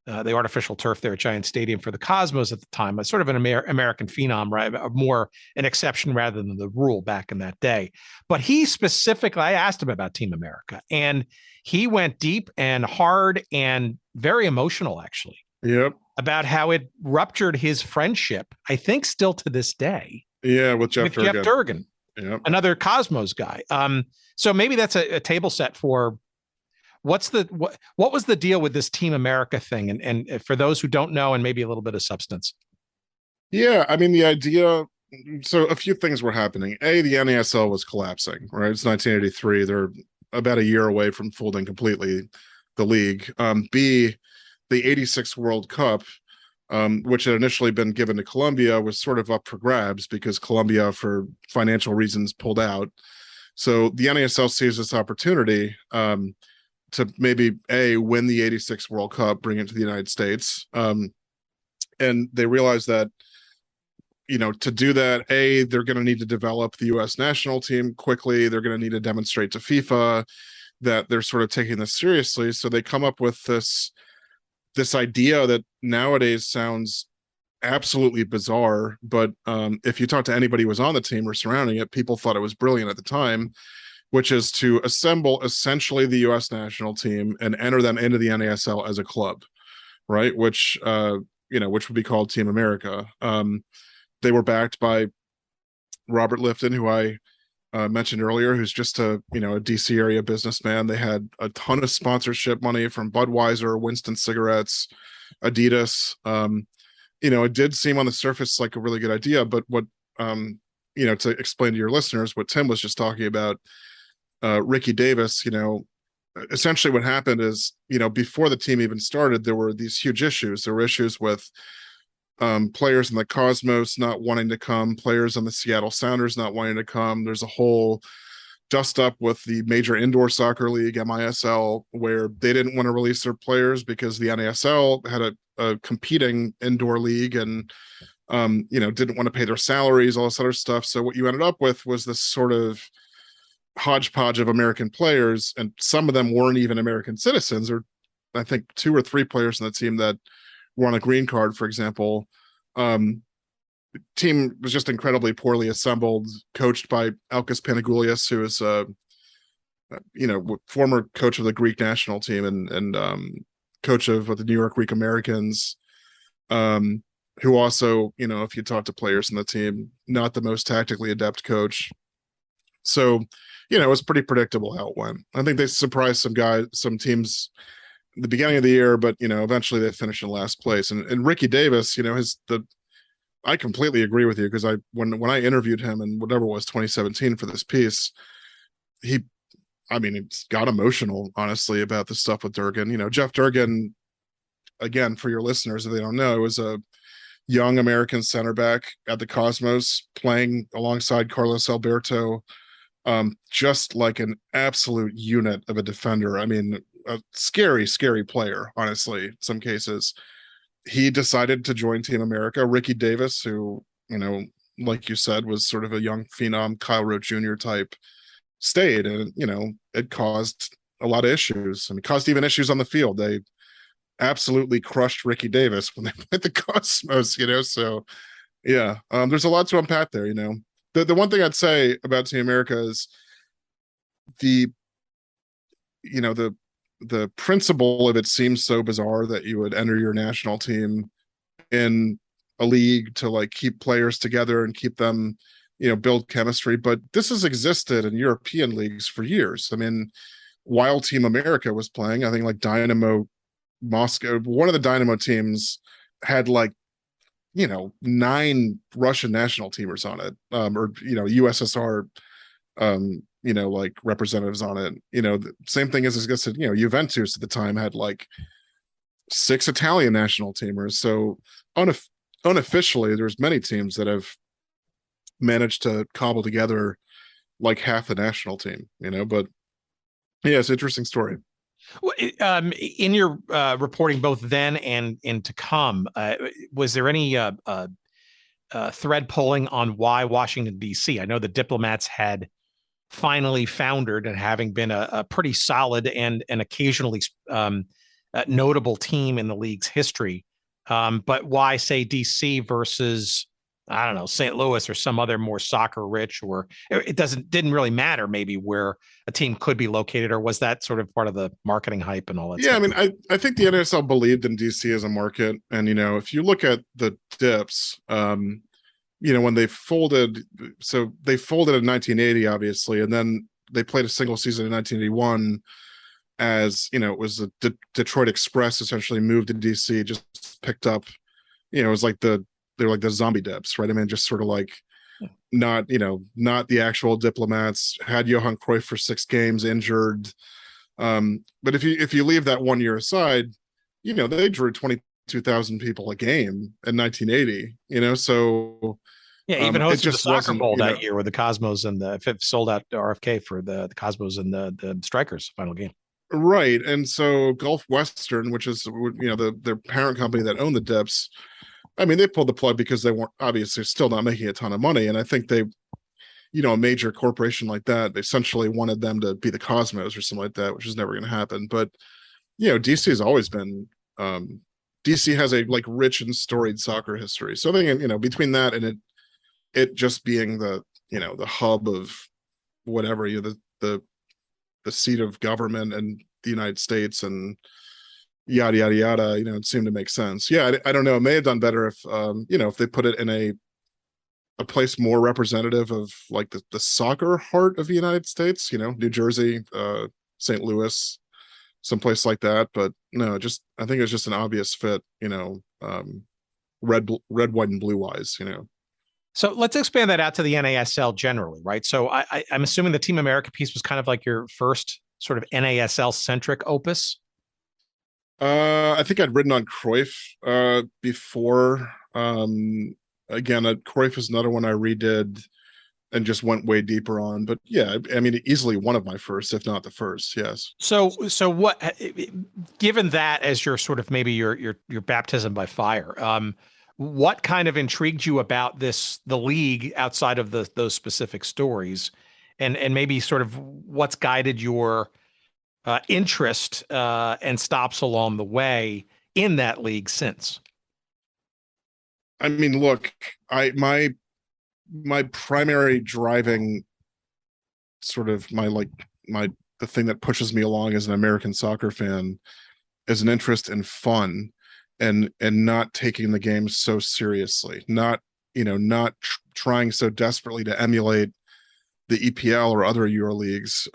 [SPEAKER 3] artificial turf there at Giant Stadium for the Cosmos at the time. A sort of an American phenom, right? More an exception rather than the rule back in that day. But he specifically, I asked him about Team America, and he went deep and hard and very emotional, actually.
[SPEAKER 4] Yep.
[SPEAKER 3] About how it ruptured his friendship, I think still to this day.
[SPEAKER 4] Yeah, with Jeff
[SPEAKER 3] Durgan.
[SPEAKER 4] Yep.
[SPEAKER 3] Another Cosmos guy. So maybe that's a table set for what was the deal with this Team America thing? And for those who don't know, and maybe a little bit of substance.
[SPEAKER 4] Yeah, I mean, the idea, so a few things were happening. A, the NASL was collapsing, right? It's 1983. They're about a year away from folding completely the league. B, the 86 World Cup, which had initially been given to Colombia, was sort of up for grabs because Colombia, for financial reasons, pulled out. So the NASL sees this opportunity to maybe win the 86 World Cup, bring it to the United States. And they realize that, to do that, they're going to need to develop the US national team quickly. They're going to need to demonstrate to FIFA that they're sort of taking this seriously. So they come up with this idea that nowadays sounds absolutely bizarre. But if you talk to anybody who was on the team or surrounding it, people thought it was brilliant at the time, which is to assemble essentially the U.S. national team and enter them into the NASL as a club, right? Which would be called Team America. They were backed by Robert Lifton, who I mentioned earlier, who's just a DC area businessman. They had a ton of sponsorship money from Budweiser, Winston Cigarettes, Adidas. It did seem on the surface like a really good idea, but what to explain to your listeners what Tim was just talking about, Ricky Davis, essentially what happened is, before the team even started, there were these huge issues. There were issues with players in the Cosmos not wanting to come, players on the Seattle Sounders not wanting to come. There's a whole dust up with the Major Indoor Soccer League, MISL, where they didn't want to release their players because the NASL had a competing indoor league and didn't want to pay their salaries, all this other stuff. So what you ended up with was this sort of hodgepodge of American players, and some of them weren't even American citizens. Or I think 2 or 3 players on the team that were on a green card, for example. The team was just incredibly poorly assembled, coached by Alkis Panagoulias, who is former coach of the Greek national team and coach of the New York Greek Americans, who also, if you talk to players in the team, not the most tactically adept coach. So, it was pretty predictable how it went. I think they surprised some teams at the beginning of the year, but, eventually they finished in last place. And Ricky Davis, I completely agree with you, because when I interviewed him in whatever it was 2017 for this piece, he got emotional, honestly, about the stuff with Durgan. Jeff Durgan, again, for your listeners, if they don't know, was a young American center back at the Cosmos playing alongside Carlos Alberto, just like an absolute unit of a defender. A scary, scary player, honestly, in some cases. He decided to join Team America. Ricky Davis, who, like you said, was sort of a young phenom, Kyle Rote Jr. type, stayed, and, it caused a lot of issues. It caused even issues on the field. They absolutely crushed Ricky Davis when they played the Cosmos, so yeah, there's a lot to unpack there. The one thing I'd say about Team America is the principle of it seems so bizarre that you would enter your national team in a league to keep players together and keep them, build chemistry. But this has existed in European leagues for years. While Team America was playing, I think Dynamo Moscow, one of the Dynamo teams had 9 Russian national teamers on it, or USSR, like representatives on it. The same thing as I said, Juventus at the time had like 6 Italian national teamers. So unofficially, there's many teams that have managed to cobble together like half the national team, but yeah, it's an interesting story.
[SPEAKER 3] In your reporting both then and to come, was there any thread pulling on why Washington, D.C.? I know the Diplomats had finally foundered and having been a pretty solid and occasionally notable team in the league's history. But why, say, D.C. versus, I don't know, St. Louis or some other more soccer rich, or it didn't really matter maybe where a team could be located, or was that sort of part of the marketing hype and all that stuff?
[SPEAKER 4] I mean, I think the NASL believed in DC as a market. And, if you look at the Dips, when they folded, so they folded in 1980, obviously, and then they played a single season in 1981 as, it was the Detroit Express essentially moved to DC, just picked up, it was like they were like the zombie Dips, right? I mean, just sort of like not the actual Diplomats, had Johan Cruyff for 6 games injured. But if you leave that 1 year aside, they drew 22,000 people a game in 1980, so
[SPEAKER 3] yeah, even hosted the soccer bowl that year with the Cosmos and the sold out RFK for the Cosmos and the Strikers final game.
[SPEAKER 4] Right. And so Gulf Western, which is, their parent company that owned the Dips, I mean, they pulled the plug because they weren't obviously still not making a ton of money. And I think they, a major corporation like that, they essentially wanted them to be the Cosmos or something like that, which is never going to happen. But, DC has always been, DC has a like rich and storied soccer history. So I think, between that and it just being the, the hub of whatever, the seat of government in the United States and yada yada yada, it seemed to make sense. I don't know, it may have done better if if they put it in a place more representative of like the soccer heart of the United States, New Jersey, St. Louis, someplace like that. But no, I think it's just an obvious fit, red, white, and blue wise,
[SPEAKER 3] So let's expand that out to the NASL generally, right? So I'm assuming the Team America piece was kind of like your first sort of NASL centric opus.
[SPEAKER 4] I think I'd written on Cruyff before. Again, Cruyff is another one I redid and just went way deeper on. But yeah, I mean, easily one of my first, if not the first. Yes.
[SPEAKER 3] So what? Given that as your sort of maybe your baptism by fire, what kind of intrigued you about the league outside of those specific stories, and maybe sort of what's guided your interest and stops along the way in that league since?
[SPEAKER 4] I mean, look, my primary driving sort of the thing that pushes me along as an American soccer fan is an interest in fun and not taking the game so seriously, not trying so desperately to emulate the EPL or other Euro leagues.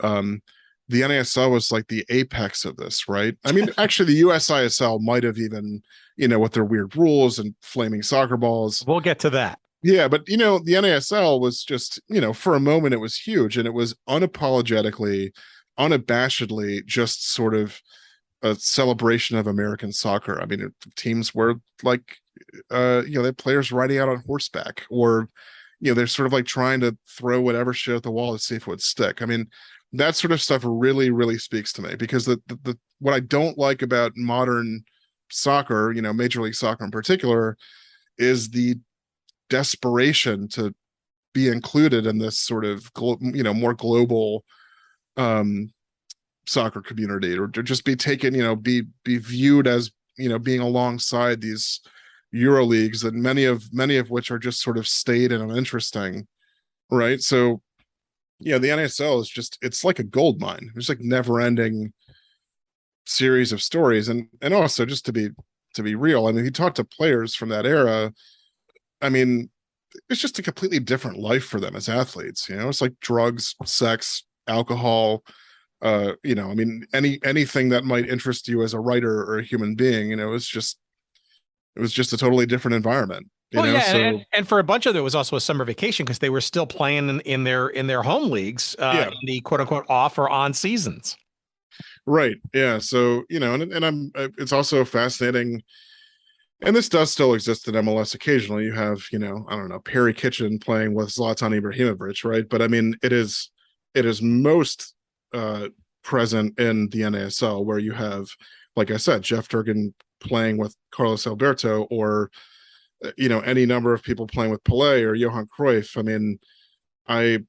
[SPEAKER 4] The NASL was like the apex of this, right? I mean, actually, the USISL might have even, with their weird rules and flaming soccer balls.
[SPEAKER 3] We'll get to that.
[SPEAKER 4] Yeah, but the NASL was just, for a moment it was huge, and it was unabashedly just sort of a celebration of American soccer. I mean, teams were like, they had players riding out on horseback, or they're sort of like trying to throw whatever shit at the wall to see if it would stick. I mean, that sort of stuff really, really speaks to me, because the what I don't like about modern soccer, Major League Soccer in particular, is the desperation to be included in this sort of more global soccer community, or to just be taken, be viewed as being alongside these Euro leagues, and many of which are just sort of staid and uninteresting, right? So yeah, the NASL is it's like a gold mine. It's like never ending series of stories, and also just to be real, I mean, if you talk to players from that era, I mean, it's just a completely different life for them as athletes. It's like drugs, sex, alcohol, I mean, anything that might interest you as a writer or a human being, it was just a totally different environment.
[SPEAKER 3] Well,
[SPEAKER 4] know,
[SPEAKER 3] yeah,
[SPEAKER 4] so
[SPEAKER 3] and for a bunch of them, it was also a summer vacation because they were still playing in their home leagues,
[SPEAKER 4] yeah,
[SPEAKER 3] in the quote unquote off or on seasons.
[SPEAKER 4] right, yeah. So and I'm it's also fascinating, and this does still exist in MLS occasionally. You have I don't know, Perry Kitchen playing with Zlatan Ibrahimovic, right? But I mean, it is most present in the NASL, where you have, like I said, Jeff Durgan playing with Carlos Alberto, or any number of people playing with Pelé or Johan Cruyff. I mean, I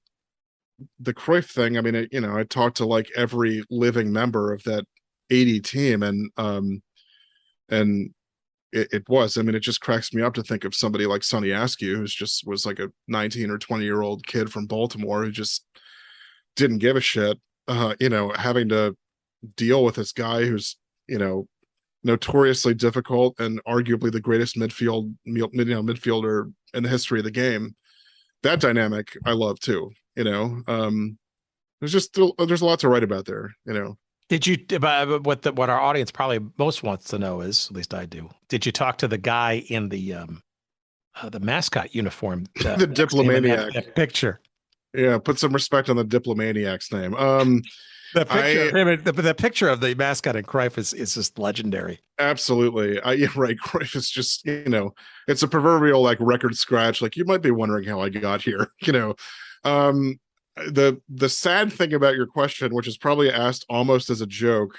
[SPEAKER 4] the Cruyff thing. I mean, I talked to like every living member of that 80 team, and it was. I mean, it just cracks me up to think of somebody like Sonny Askew, who's just was like a 19 or 20-year-old kid from Baltimore who just didn't give a shit. Having to deal with this guy who's notoriously difficult and arguably the greatest midfielder in the history of the game. That dynamic I love too. There's a lot to write about there.
[SPEAKER 3] Did you, what our audience probably most wants to know is, at least I do, did you talk to the guy in the mascot uniform?
[SPEAKER 4] The Diplomaniac.
[SPEAKER 3] That picture.
[SPEAKER 4] Yeah, put some respect on the Diplomaniac's name.
[SPEAKER 3] The picture of the mascot in Cruyff is just legendary.
[SPEAKER 4] Absolutely. Yeah, right. Cruyff is just, it's a proverbial like record scratch. Like, you might be wondering how I got here. The sad thing about your question, which is probably asked almost as a joke,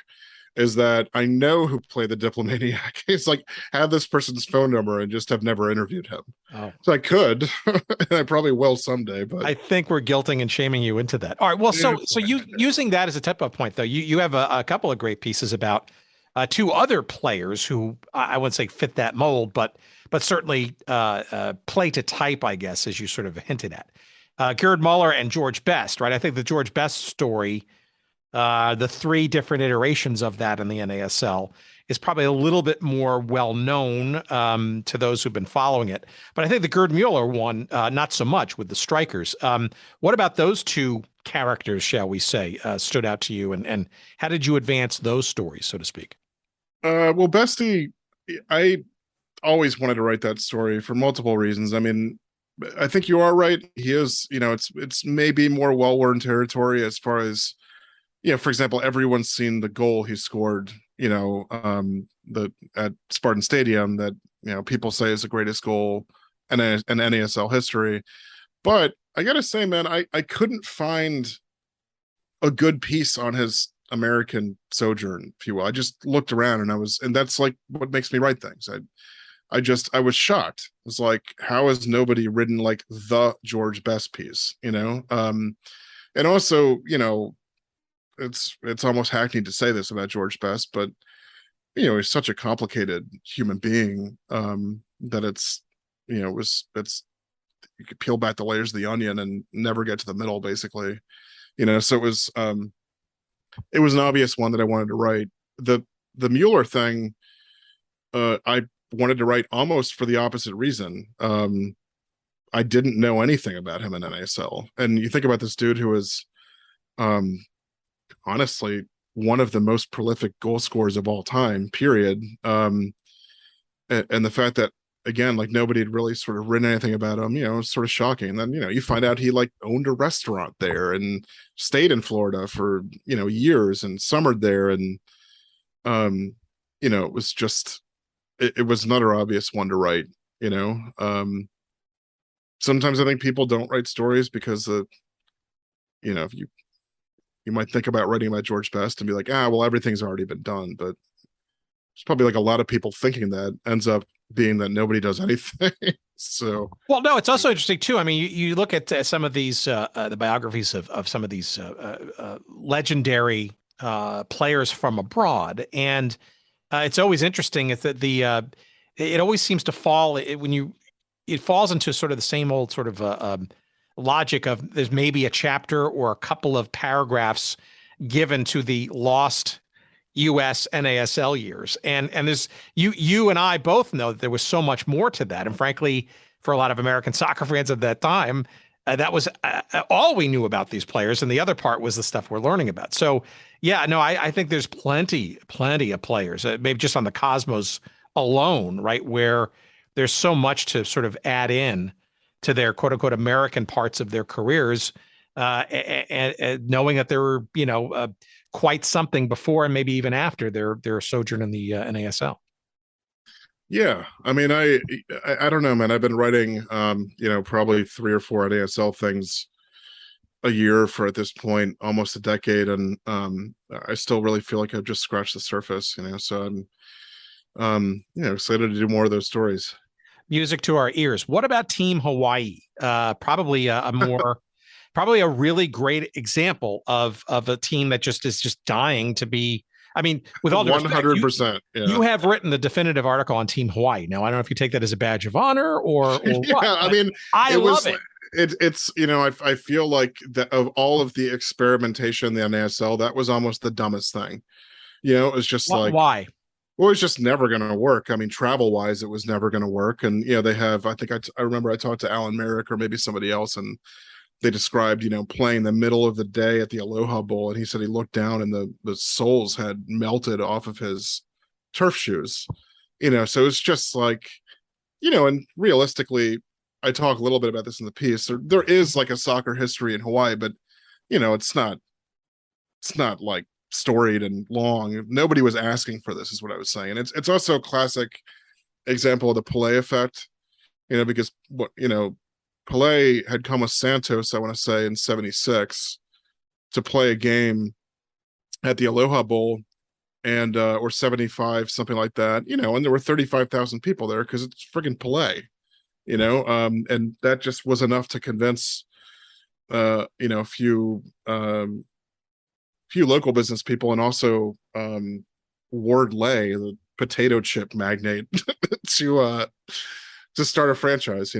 [SPEAKER 4] is that I know who played the Diplomaniac. It's like, have this person's phone number and just have never interviewed him.
[SPEAKER 3] Oh.
[SPEAKER 4] So I could, and I probably will someday, but
[SPEAKER 3] I think we're guilting and shaming you into that. All right. Well, so you using that as a tip-off point, though, you have a couple of great pieces about two other players who I wouldn't say fit that mold, but certainly play to type, I guess, as you sort of hinted at. Gerd Müeller and George Best, right? I think the George Best story, the three different iterations of that in the NASL, is probably a little bit more well-known to those who've been following it. But I think the Gerd Müeller one, not so much with the strikers. What about those two characters, shall we say, stood out to you? And how did you advance those stories, so to speak?
[SPEAKER 4] Well, Bestie, I always wanted to write that story for multiple reasons. I mean, I think you are right. He is, it's maybe more well-worn territory as far as, for example, everyone's seen the goal he scored, at Spartan Stadium that, people say is the greatest goal in NASL history. But I gotta say, man, I couldn't find a good piece on his American sojourn, if you will. I just looked around and that's like what makes me write things. I was shocked. It's like, how has nobody written like the George Best piece, and also, it's almost hackneyed to say this about George Best, but he's such a complicated human being, that it's you could peel back the layers of the onion and never get to the middle, basically. So it was an obvious one that I wanted to write. The Müeller thing, I wanted to write almost for the opposite reason. I didn't know anything about him in NASL, and you think about this dude who is, honestly, one of the most prolific goal scorers of all time, period. And the fact that, again, like, nobody had really sort of written anything about him, it's sort of shocking. And then, you find out he like owned a restaurant there and stayed in Florida for, years and summered there. And, it was just, it was another obvious one to write, sometimes I think people don't write stories because if you might think about writing about George Best and be like, well, everything's already been done. But it's probably like a lot of people thinking that ends up being that nobody does anything. So,
[SPEAKER 3] well, no, it's also interesting too. I mean, you look at some of these, the biographies of some of these legendary players from abroad. And it's always interesting is that it always seems to fall it falls into sort of the same old sort of logic of there's maybe a chapter or a couple of paragraphs given to the lost US NASL years. And there's you and I both know that there was so much more to that. And frankly, for a lot of American soccer fans at that time, that was all we knew about these players. And the other part was the stuff we're learning about. So yeah, no, I think there's plenty of players, maybe just on the Cosmos alone, right, where there's so much to sort of add in to their quote unquote American parts of their careers, and knowing that they were, quite something before and maybe even after their sojourn in the NASL.
[SPEAKER 4] Yeah, I mean, I don't know, man. I've been writing, probably 3 or 4 NASL things a year for at this point almost a decade, and I still really feel like I've just scratched the surface. So I'm excited to do more of those stories.
[SPEAKER 3] Music to our ears. What about Team Hawaii? Probably probably a really great example of a team that is just dying to be. I mean, with all the
[SPEAKER 4] 100%.
[SPEAKER 3] You have written the definitive article on Team Hawaii. Now, I don't know if you take that as a badge of honor or
[SPEAKER 4] yeah,
[SPEAKER 3] what.
[SPEAKER 4] I mean,
[SPEAKER 3] I love it.
[SPEAKER 4] It's I feel like that of all of the experimentation in the NASL, that was almost the dumbest thing. It was just like,
[SPEAKER 3] why?
[SPEAKER 4] Well, it's just never going to work. I mean, travel wise, it was never going to work. And they have. I think I remember I talked to Alan Merrick or maybe somebody else, and they described playing the middle of the day at the Aloha Bowl, and he said he looked down and the soles had melted off of his turf shoes. So it's just like, and realistically, I talk a little bit about this in the piece. There is like a soccer history in Hawaii, but it's not like storied and long. Nobody was asking for this, is what I was saying. And it's also a classic example of the Pelé effect, because Pelé had come with Santos, I want to say, in 76 to play a game at the Aloha Bowl, and or 75, something like that, and there were 35,000 people there because it's friggin' Pelé, and that just was enough to convince a few local business people, and also Ward Lay, the potato chip magnate, to start a franchise.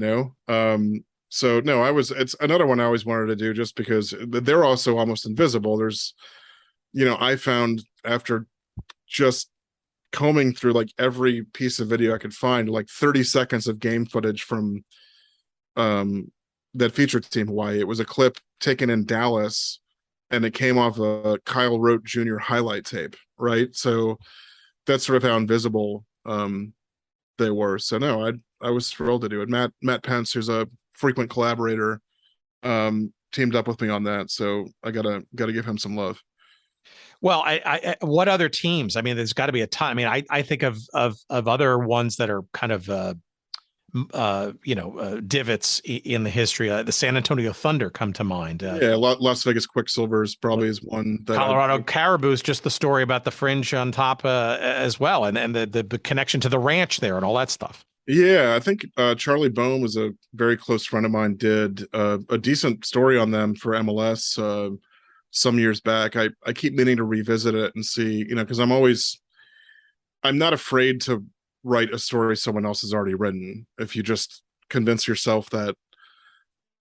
[SPEAKER 4] So no, it's another one I always wanted to do, just because they're also almost invisible. There's, I found, after just combing through like every piece of video I could find, like 30 seconds of game footage from that featured Team Hawaii. It was a clip taken in Dallas, and it came off a Kyle Rote Jr. highlight tape, right? So that's sort of how invisible they were. So no, I was thrilled to do it. Matt Pence, who's a frequent collaborator, teamed up with me on that. So I gotta give him some love.
[SPEAKER 3] Well, I what other teams? I mean, there's got to be a ton. I mean, I think of other ones that are kind of divots in the history. The San Antonio Thunder come to mind.
[SPEAKER 4] Las Vegas Quicksilvers probably is one. That
[SPEAKER 3] Colorado Caribous, just the story about the fringe on top as well, and the connection to the ranch there and all that stuff.
[SPEAKER 4] Yeah, I think Charlie Bohm was a very close friend of mine, did a decent story on them for MLS some years back. I keep meaning to revisit it and see, because I'm not afraid to write a story someone else has already written, if you just convince yourself that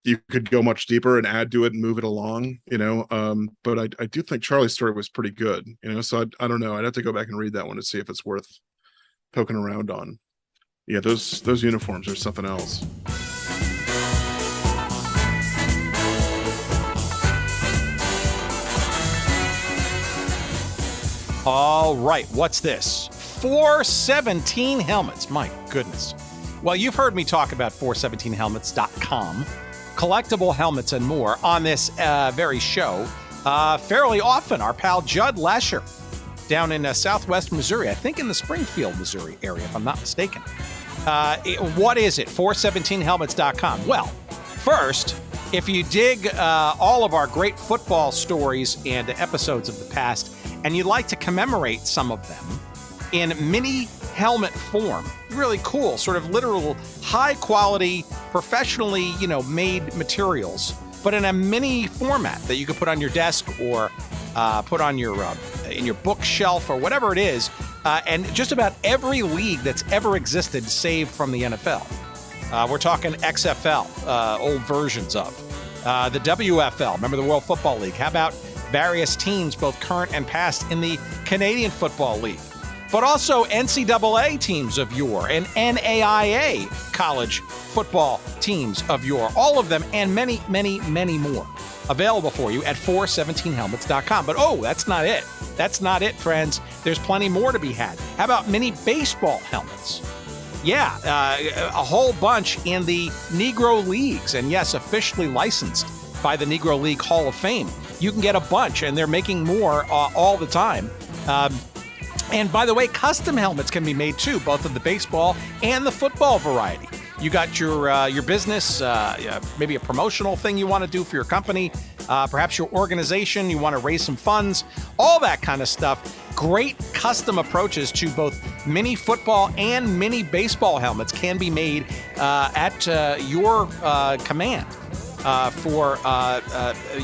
[SPEAKER 4] you could go much deeper and add to it and move it along, but I do think Charlie's story was pretty good, so I don't know. I'd have to go back and read that one to see if it's worth poking around on. Yeah, those uniforms are something else.
[SPEAKER 3] All right, what's this? 417 helmets. My goodness. Well, you've heard me talk about 417helmets.com, collectible helmets and more on this very show fairly often. Our pal Judd Lesher down in southwest Missouri, I think in the Springfield, Missouri area, if I'm not mistaken. What is it? 417helmets.com. Well, first, if you dig all of our great football stories and episodes of the past, and you'd like to commemorate some of them in mini helmet form, really cool, sort of literal, high quality, professionally, made materials, but in a mini format that you could put on your desk or put on your in your bookshelf or whatever it is, and just about every league that's ever existed, save from the NFL. We're talking XFL, old versions of the WFL. Remember the World Football League? How about various teams, both current and past, in the Canadian Football League? But also NCAA teams of yore and NAIA college football teams of yore. All of them and many, many, many more available for you at 417helmets.com. But that's not it. That's not it, friends. There's plenty more to be had. How about mini baseball helmets? Yeah, a whole bunch in the Negro Leagues, and yes, officially licensed by the Negro League Hall of Fame. You can get a bunch, and they're making more all the time. And by the way, custom helmets can be made too, both of the baseball and the football variety. You got your business, maybe a promotional thing you want to do for your company, perhaps your organization, you want to raise some funds, all that kind of stuff. Great custom approaches to both mini football and mini baseball helmets can be made at your command for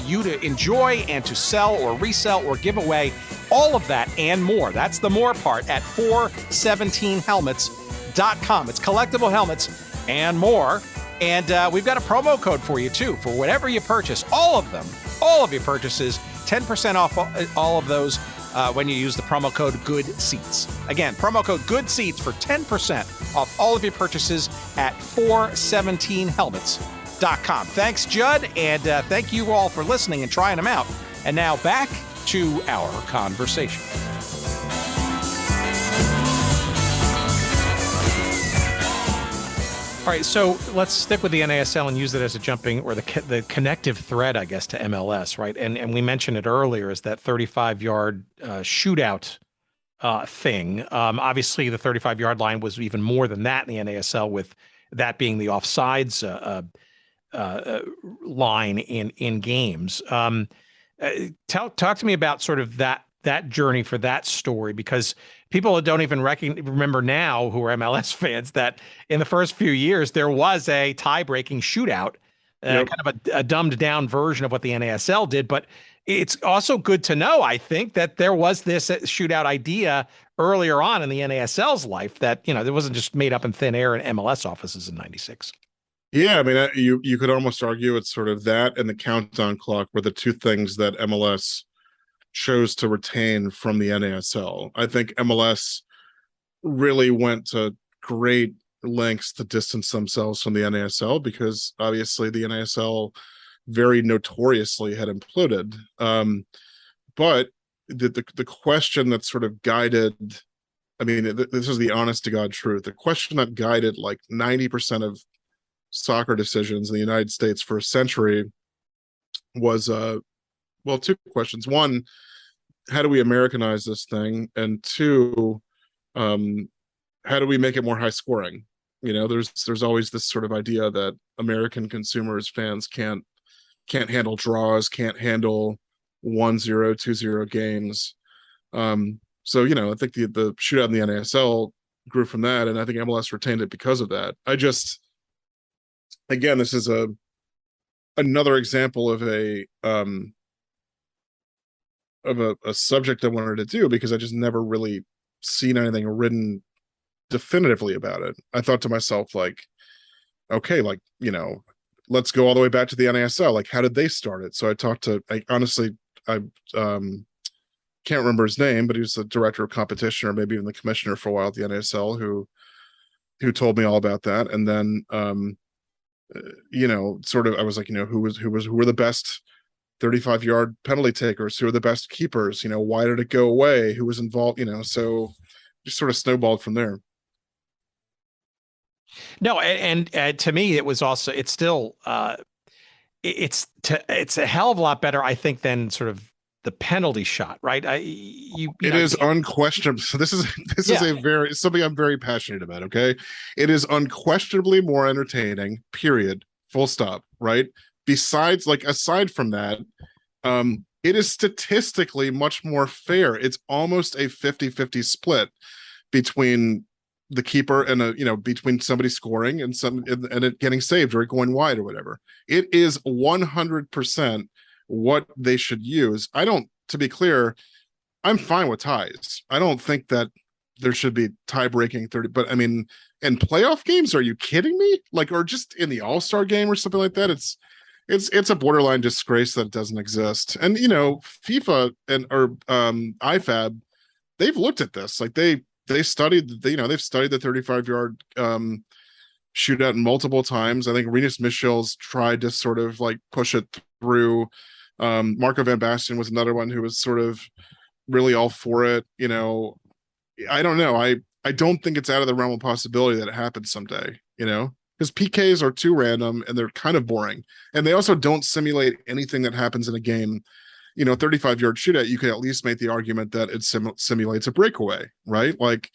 [SPEAKER 3] you to enjoy and to sell or resell or give away. All of that and more. That's the more part at 417helmets.com. It's collectible helmets and more. And we've got a promo code for you, too, for whatever you purchase. All of them, all of your purchases, 10% off all of those when you use the promo code GOODSEATS. Again, promo code GOODSEATS for 10% off all of your purchases at 417helmets.com. Thanks, Judd, and thank you all for listening and trying them out. And now back to our conversation. All right, so let's stick with the NASL and use it as a jumping or the connective thread, I guess, to MLS, right? And we mentioned it earlier, is that 35-yard shootout thing. Obviously, the 35-yard line was even more than that in the NASL, with that being the offsides line in games. Talk to me about sort of that journey for that story, because people don't even remember now, who are MLS fans, that in the first few years there was a tie-breaking shootout, kind of a dumbed down version of what the NASL did. But it's also good to know, I think, that there was this shootout idea earlier on in the NASL's life that, it wasn't just made up in thin air in MLS offices in '96.
[SPEAKER 4] Yeah, I mean, you could almost argue it's sort of that and the countdown clock were the two things that MLS chose to retain from the NASL. I think MLS really went to great lengths to distance themselves from the NASL because obviously the NASL very notoriously had imploded. But the question that sort of guided, I mean, this is the honest to God truth, the question that guided like 90% of soccer decisions in the United States for a century was two questions. One, how do we Americanize this thing? And two, how do we make it more high scoring? There's always this sort of idea that American consumers, fans can't handle draws, can't handle 1-0, 2-0 games. So I think the shootout in the NASL grew from that, and I think MLS retained it because of that. Again, this is another example of a subject I wanted to do because I just never really seen anything written definitively about it. I thought to myself, like, okay, like, let's go all the way back to the NASL. Like, how did they start it? So I talked to, I can't remember his name, but he was the director of competition or maybe even the commissioner for a while at the NASL who told me all about that. And then, sort of, I was like, who were the best 35-yard penalty takers? Who are the best keepers? Why did it go away? Who was involved? So just sort of snowballed from there.
[SPEAKER 3] No, and to me, it was also, it's still, it's a hell of a lot better, I think, than sort of the penalty shot, right? It
[SPEAKER 4] is unquestionable. So this is something I'm very passionate about. Okay. It is unquestionably more entertaining, period, full stop. Right. Aside from that, it is statistically much more fair. It's almost a 50-50 split between the keeper and between somebody scoring and it getting saved or going wide or whatever. It is 100% what they should use. To be clear, I'm fine with ties. I don't think that there should be tie-breaking 30, but I mean, in playoff games, are you kidding me? Like, or just in the All-Star game or something like that, it's a borderline disgrace that it doesn't exist. And FIFA or IFAB, they've looked at this. Like they've studied the 35-yard shootout multiple times. I think Rinus Michels tried to sort of like push it through. Marco Van Basten was another one who was sort of really all for it. I don't know. I don't think it's out of the realm of possibility that it happens someday, because PKs are too random and they're kind of boring. And they also don't simulate anything that happens in a game. 35-yard shootout, you could at least make the argument that it simulates a breakaway, right? Like,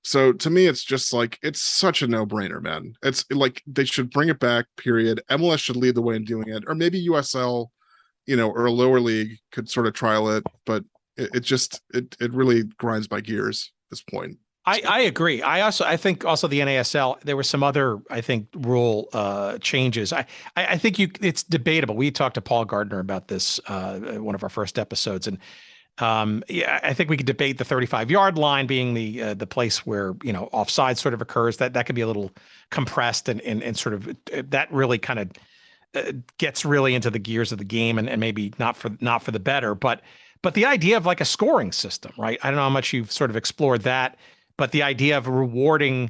[SPEAKER 4] so to me, it's just like, it's such a no-brainer, man. It's like they should bring it back, period. MLS should lead the way in doing it. Or maybe USL, or a lower league could sort of trial it, but it really grinds my gears at this point.
[SPEAKER 3] I agree. I think also the NASL, there were some other, I think, rule changes. I think it's debatable. We talked to Paul Gardner about this, one of our first episodes. And I think we could debate the 35-yard line being the place where, offside sort of occurs. That could be a little compressed and sort of that really kind of gets really into the gears of the game and maybe not for the better. But the idea of like a scoring system, right? I don't know how much you've sort of explored that. But the idea of rewarding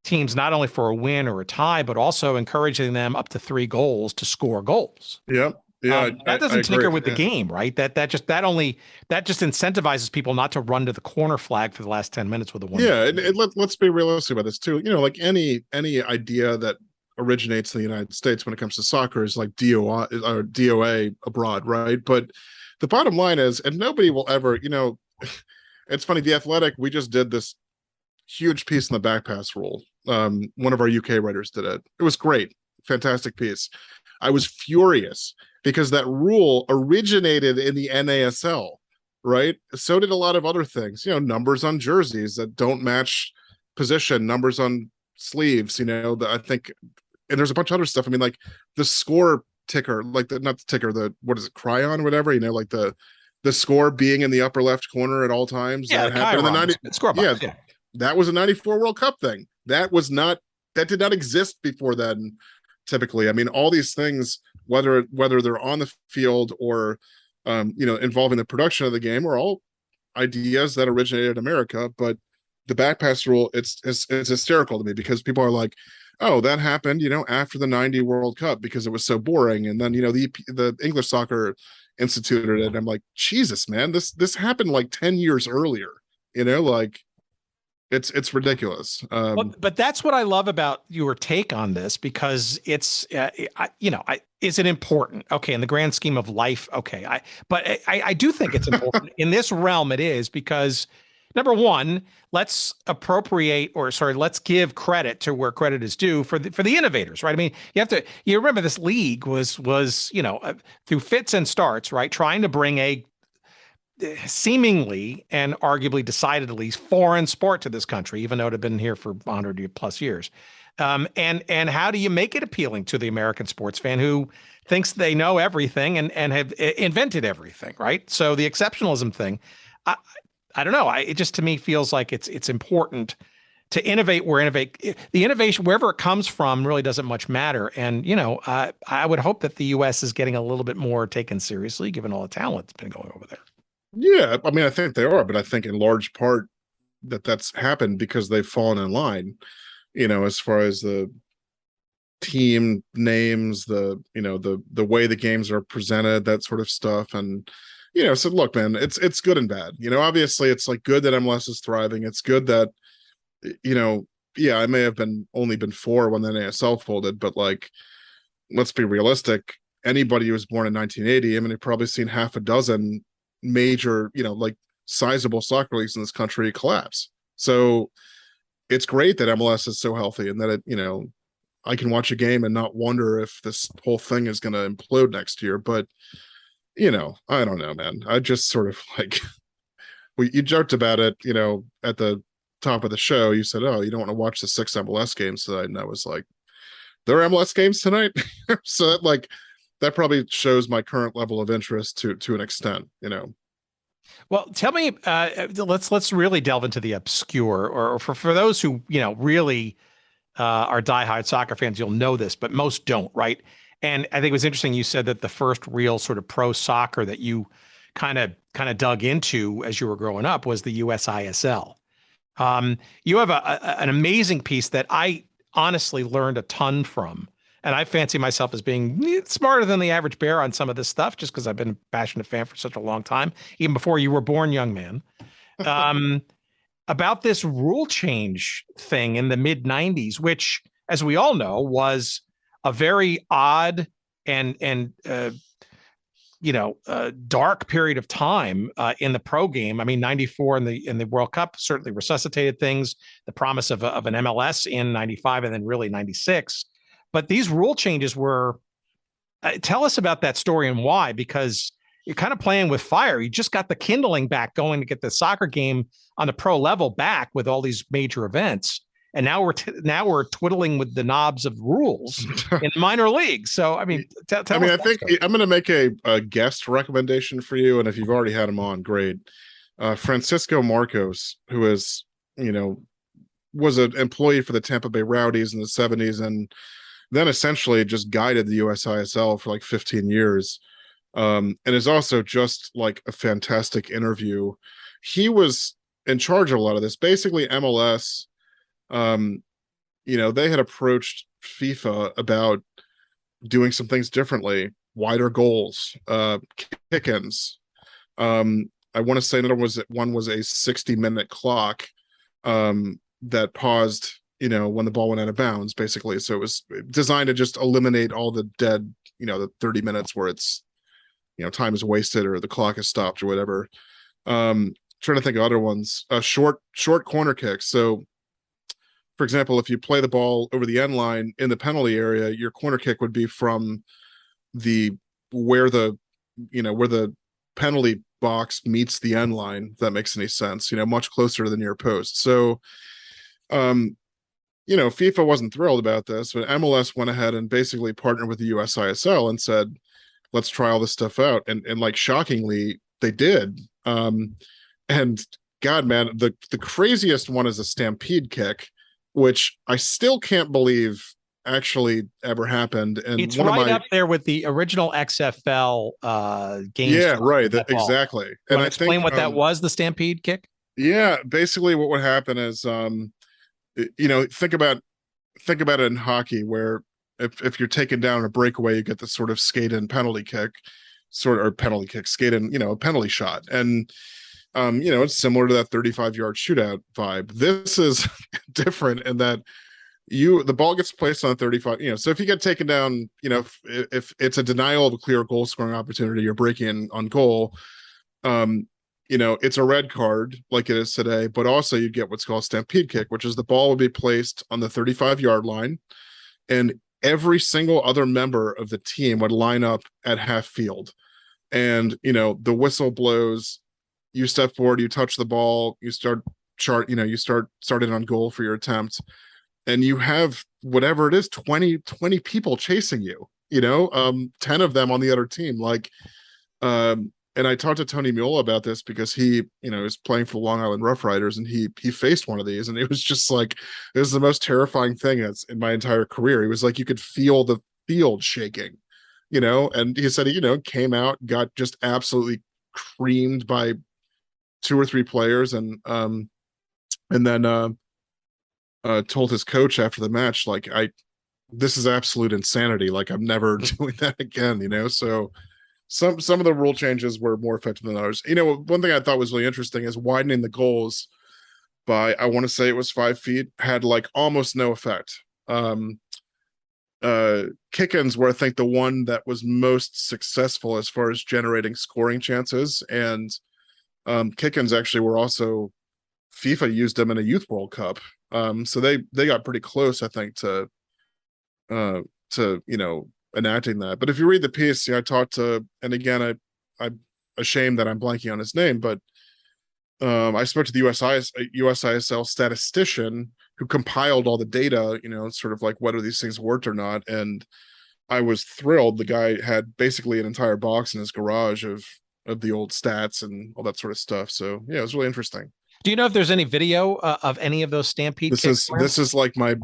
[SPEAKER 3] teams not only for a win or a tie, but also encouraging them up to 3 goals to score goals.
[SPEAKER 4] Yep. Yeah.
[SPEAKER 3] That doesn't tinker with the game, right? That just incentivizes people not to run to the corner flag for the last 10 minutes with a 1.
[SPEAKER 4] Yeah. And let's be realistic about this too. Like any idea that originates in the United States when it comes to soccer is like DOA abroad, right? But the bottom line is, and nobody will ever, it's funny, The Athletic, we just did this huge piece in the back pass rule. One of our UK writers did it. It was great. Fantastic piece. I was furious because that rule originated in the NASL, right? So did a lot of other things, numbers on jerseys that don't match position, numbers on sleeves, I think, and there's a bunch of other stuff. I mean, like the score ticker, like not the ticker, what is it, Cryon, whatever, like the score being in the upper left corner at all times.
[SPEAKER 3] Yeah,
[SPEAKER 4] that happened in the 90s.
[SPEAKER 3] Scorebox, yeah.
[SPEAKER 4] That was a 94 World Cup thing. That did not exist before then, typically. I mean, all these things, whether they're on the field or, involving the production of the game, are all ideas that originated in America. But the back pass rule, it's hysterical to me because people are like, oh, that happened, after the 90 World Cup because it was so boring. And then, the English Soccer instituted it. And I'm like, Jesus, man, this happened like 10 years earlier, like it's ridiculous.
[SPEAKER 3] But that's what I love about your take on this, because it's is it important? Okay, in the grand scheme of life, okay. I do think it's important in this realm. It is, because number one, let's give credit to where credit is due for the innovators, right? I mean, you remember this league was through fits and starts, right, trying to bring a seemingly and arguably decidedly foreign sport to this country, even though it had been here for 100 plus years. And how do you make it appealing to the American sports fan who thinks they know everything and have invented everything, right? So the exceptionalism thing, I don't know. It just, to me, feels like it's important to innovate the innovation, wherever it comes from, really doesn't much matter. And, I would hope that the U.S. is getting a little bit more taken seriously, given all the talent that's been going over there.
[SPEAKER 4] Yeah, I mean, I think they are, but I think in large part that's happened because they've fallen in line, as far as the team names, the way the games are presented, that sort of stuff. And, so look, man, it's good and bad. Obviously it's like good that MLS is thriving. It's good that, I may have only been 4 when the NASL folded, but like, let's be realistic. Anybody who was born in 1980, I mean, they've probably seen half a dozen major, like sizable soccer leagues in this country collapse. So it's great that MLS is so healthy and that it, I can watch a game and not wonder if this whole thing is going to implode next year. But, I don't know, man. I just sort of like, you joked about it, at the top of the show. You said, oh, you don't want to watch the 6 MLS games tonight. And I was like, there are MLS games tonight? So that probably shows my current level of interest to an extent,
[SPEAKER 3] Well, tell me, let's really delve into the obscure, or for those who, really are diehard soccer fans, you'll know this, but most don't, right? And I think it was interesting. You said that the first real sort of pro soccer that you kind of dug into as you were growing up was the USISL. You have an amazing piece that I honestly learned a ton from. And I fancy myself as being smarter than the average bear on some of this stuff, just because I've been a passionate fan for such a long time, even before you were born, young man. about this rule change thing in the mid 90s, which, as we all know, was a very odd and dark period of time in the pro game. I mean, 94 in the World Cup certainly resuscitated things, the promise of an MLS in 95 and then really 96. But these rule changes were, tell us about that story and why, because you're kind of playing with fire. You just got the kindling back going to get the soccer game on the pro level back with all these major events. And now we're twiddling with the knobs of rules in minor leagues. So, I mean, tell us.
[SPEAKER 4] I think I'm going to make a guest recommendation for you. And if you've already had him on, great. Francisco Marcos, who is, was an employee for the Tampa Bay Rowdies in the 70s and then essentially just guided the USISL for like 15 years. And is also just like a fantastic interview. He was in charge of a lot of this. Basically, MLS, they had approached FIFA about doing some things differently, wider goals, kick-ins. I want to say one was a 60-minute clock that paused, when the ball went out of bounds, basically. So it was designed to just eliminate all the dead, the 30 minutes where it's, time is wasted or the clock is stopped or whatever. Trying to think of other ones. Short corner kicks. So, for example, if you play the ball over the end line in the penalty area, your corner kick would be from where the penalty box meets the end line, if that makes any sense, much closer to the near post. So, FIFA wasn't thrilled about this, but MLS went ahead and basically partnered with the USISL and said, let's try all this stuff out. And like, shockingly, they did. And God, man, the craziest one is a stampede kick, which I still can't believe actually ever happened. And
[SPEAKER 3] it's right up there with the original XFL games.
[SPEAKER 4] Yeah, right. Exactly.
[SPEAKER 3] And I explain what that was, the stampede kick.
[SPEAKER 4] Yeah, basically what would happen is, think about it in hockey, where if you're taken down a breakaway, you get this sort of skate-in penalty kick, skate-in, a penalty shot. And it's similar to that 35-yard shootout vibe. This is different in that the ball gets placed on 35, so if you get taken down, if it's a denial of a clear goal scoring opportunity, you're breaking on goal, it's a red card like it is today, but also you get what's called stampede kick, which is the ball would be placed on the 35-yard line and every single other member of the team would line up at half field. And, the whistle blows, you step forward, you touch the ball, you start starting on goal for your attempt. And you have whatever it is, 20 people chasing you, 10 of them on the other team. And I talked to Tony Mule about this because he, is playing for the Long Island Rough Riders, and he faced one of these, and it was just like, it was the most terrifying thing in my entire career. He was like, you could feel the field shaking, and he said he, came out, got just absolutely creamed by 2 or 3 players, and then told his coach after the match, like, this is absolute insanity. Like, I'm never doing that again, so some of the rule changes were more effective than others. One thing I thought was really interesting is widening the goals by, I want to say it was 5 feet, had like almost no effect. Kick-ins were, I think, the one that was most successful as far as generating scoring chances. And kick-ins actually were also, FIFA used them in a Youth World Cup. So they got pretty close, I think, to enacting that. But if you read the piece, I talked to, and again, I'm ashamed that I'm blanking on his name, but I spoke to the USISL statistician who compiled all the data, sort of like whether these things worked or not. And I was thrilled. The guy had basically an entire box in his garage of the old stats and all that sort of stuff. So yeah, it was really interesting.
[SPEAKER 3] Do you know if there's any video of any of those stampede kicks?
[SPEAKER 4] This is like my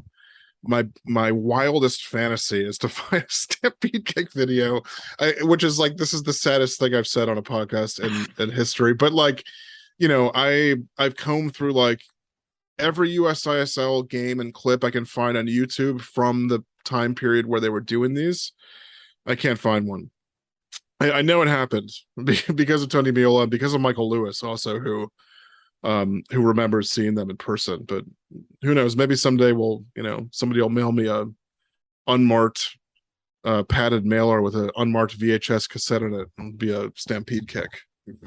[SPEAKER 4] wildest fantasy is to find a stampede kick video, which is like, this is the saddest thing I've said on a podcast in history. But like, I've combed through like every USISL game and clip I can find on YouTube from the time period where they were doing these. I can't find one. I know it happened because of Tony Miola and because of Michael Lewis also, who who remembers seeing them in person. But who knows? Maybe someday somebody will mail me a unmarked padded mailer with an unmarked VHS cassette in it. It'll be a Stampede kick.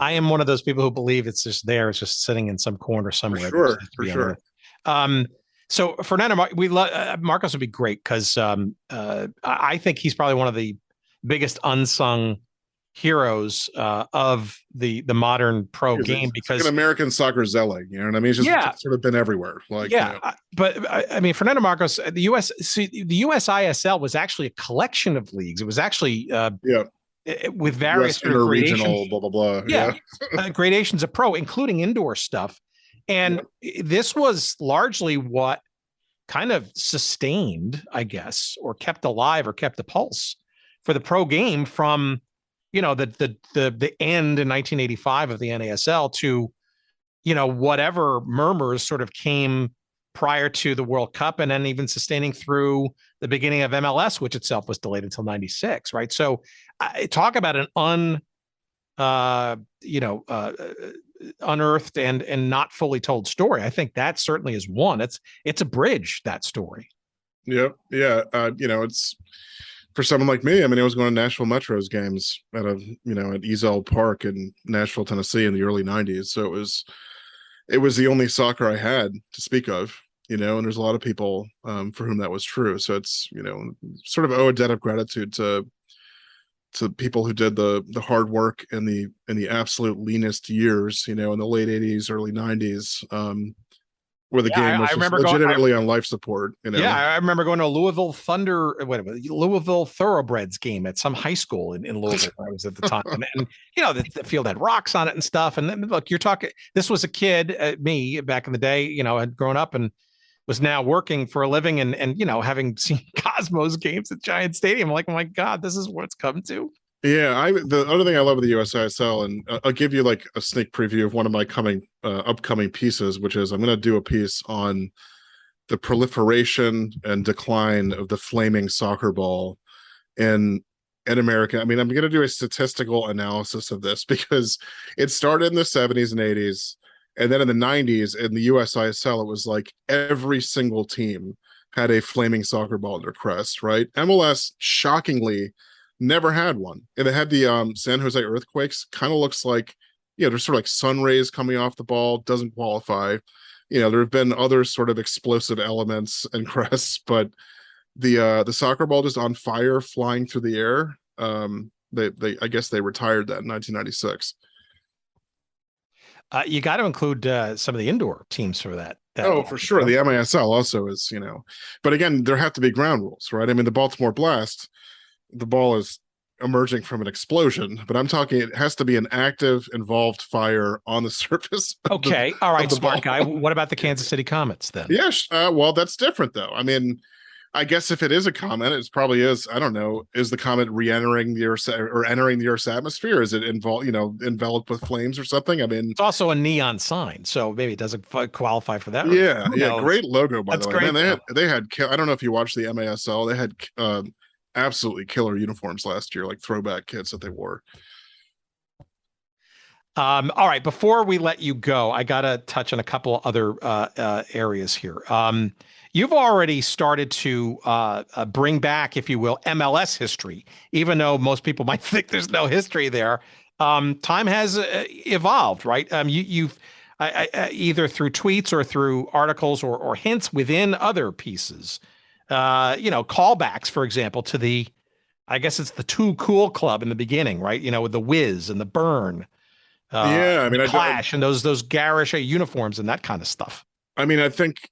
[SPEAKER 3] I am one of those people who believe it's just there. It's just sitting in some corner somewhere.
[SPEAKER 4] For sure.
[SPEAKER 3] So Fernando, Marcos would be great because I think he's probably one of the biggest unsung heroes of the modern pro game, because
[SPEAKER 4] an American soccer zealot, you know what I mean? It's just sort of been everywhere.
[SPEAKER 3] But I mean, Fernando Marcos, the US ISL was actually a collection of leagues. It was actually with various
[SPEAKER 4] interregional blah blah blah.
[SPEAKER 3] Gradations of pro, including indoor stuff. And this was largely what kind of sustained, I guess, or kept alive or kept the pulse for the pro game from, the end in 1985 of the NASL to, whatever murmurs sort of came prior to the World Cup, and then even sustaining through the beginning of MLS, which itself was delayed until 96, right? So talk about an unearthed and not fully told story. I think that certainly is one. It's a bridge, that story.
[SPEAKER 4] Yeah. It's for someone like me. I mean, I was going to Nashville Metro's games at Ezel Park in Nashville, Tennessee in the early 90s. So it was the only soccer I had to speak of, and there's a lot of people for whom that was true. So it's, sort of owe a debt of gratitude to people who did the hard work in the absolute leanest years, in the late 80s, early 90s, where the game was legitimately on life support.
[SPEAKER 3] Yeah, I remember going to a Louisville Thoroughbreds game at some high school in Louisville where I was at the time. And the field had rocks on it and stuff. And then, look, you're talking, this was a kid, me back in the day, had grown up and was now working for a living and having seen Cosmos games at Giant Stadium. I'm like, oh my God, this is what it's come to.
[SPEAKER 4] Yeah, the other thing I love with the USISL, and I'll give you like a sneak preview of one of my upcoming pieces, which is I'm going to do a piece on the proliferation and decline of the flaming soccer ball in America. I mean, I'm going to do a statistical analysis of this because it started in the 70s and 80s. And then in the 90s in the USISL, it was like every single team had a flaming soccer ball in their crest, right? MLS, shockingly, never had one. And they had the San Jose Earthquakes. Kind of looks like, there's sort of like sun rays coming off the ball, doesn't qualify. There have been other sort of explosive elements and crests, but the soccer ball just on fire, flying through the air. I guess they retired that in 1996.
[SPEAKER 3] You got to include some of the indoor teams for that.
[SPEAKER 4] For sure. The MASL also is, but again, there have to be ground rules, right? I mean, the Baltimore Blast, the ball is emerging from an explosion, but I'm talking, it has to be an active, involved fire on the surface.
[SPEAKER 3] Okay. All right. Smart guy. What about the Kansas City Comets then?
[SPEAKER 4] Yes. Well, that's different though. I mean, I guess if it is a comet, it probably is. I don't know. Is the comet re-entering the Earth's or entering the Earth's atmosphere? Is it enveloped with flames or something? I mean,
[SPEAKER 3] it's also a neon sign, so maybe it doesn't qualify for that.
[SPEAKER 4] Yeah, great logo by the way. Great, man, they had. I don't know if you watched the MASL. They had absolutely killer uniforms last year, like throwback kits that they wore.
[SPEAKER 3] All right, before we let you go, I got to touch on a couple other areas here. You've already started to bring back, if you will, MLS history, even though most people might think there's no history there. Time has evolved, right? You've either through tweets or through articles or hints within other pieces, callbacks, for example, to I guess it's the Too Cool Club in the beginning, right? With the Wiz and the Burn. I mean, Clash and those garish uniforms and that kind of stuff. I
[SPEAKER 4] mean, I think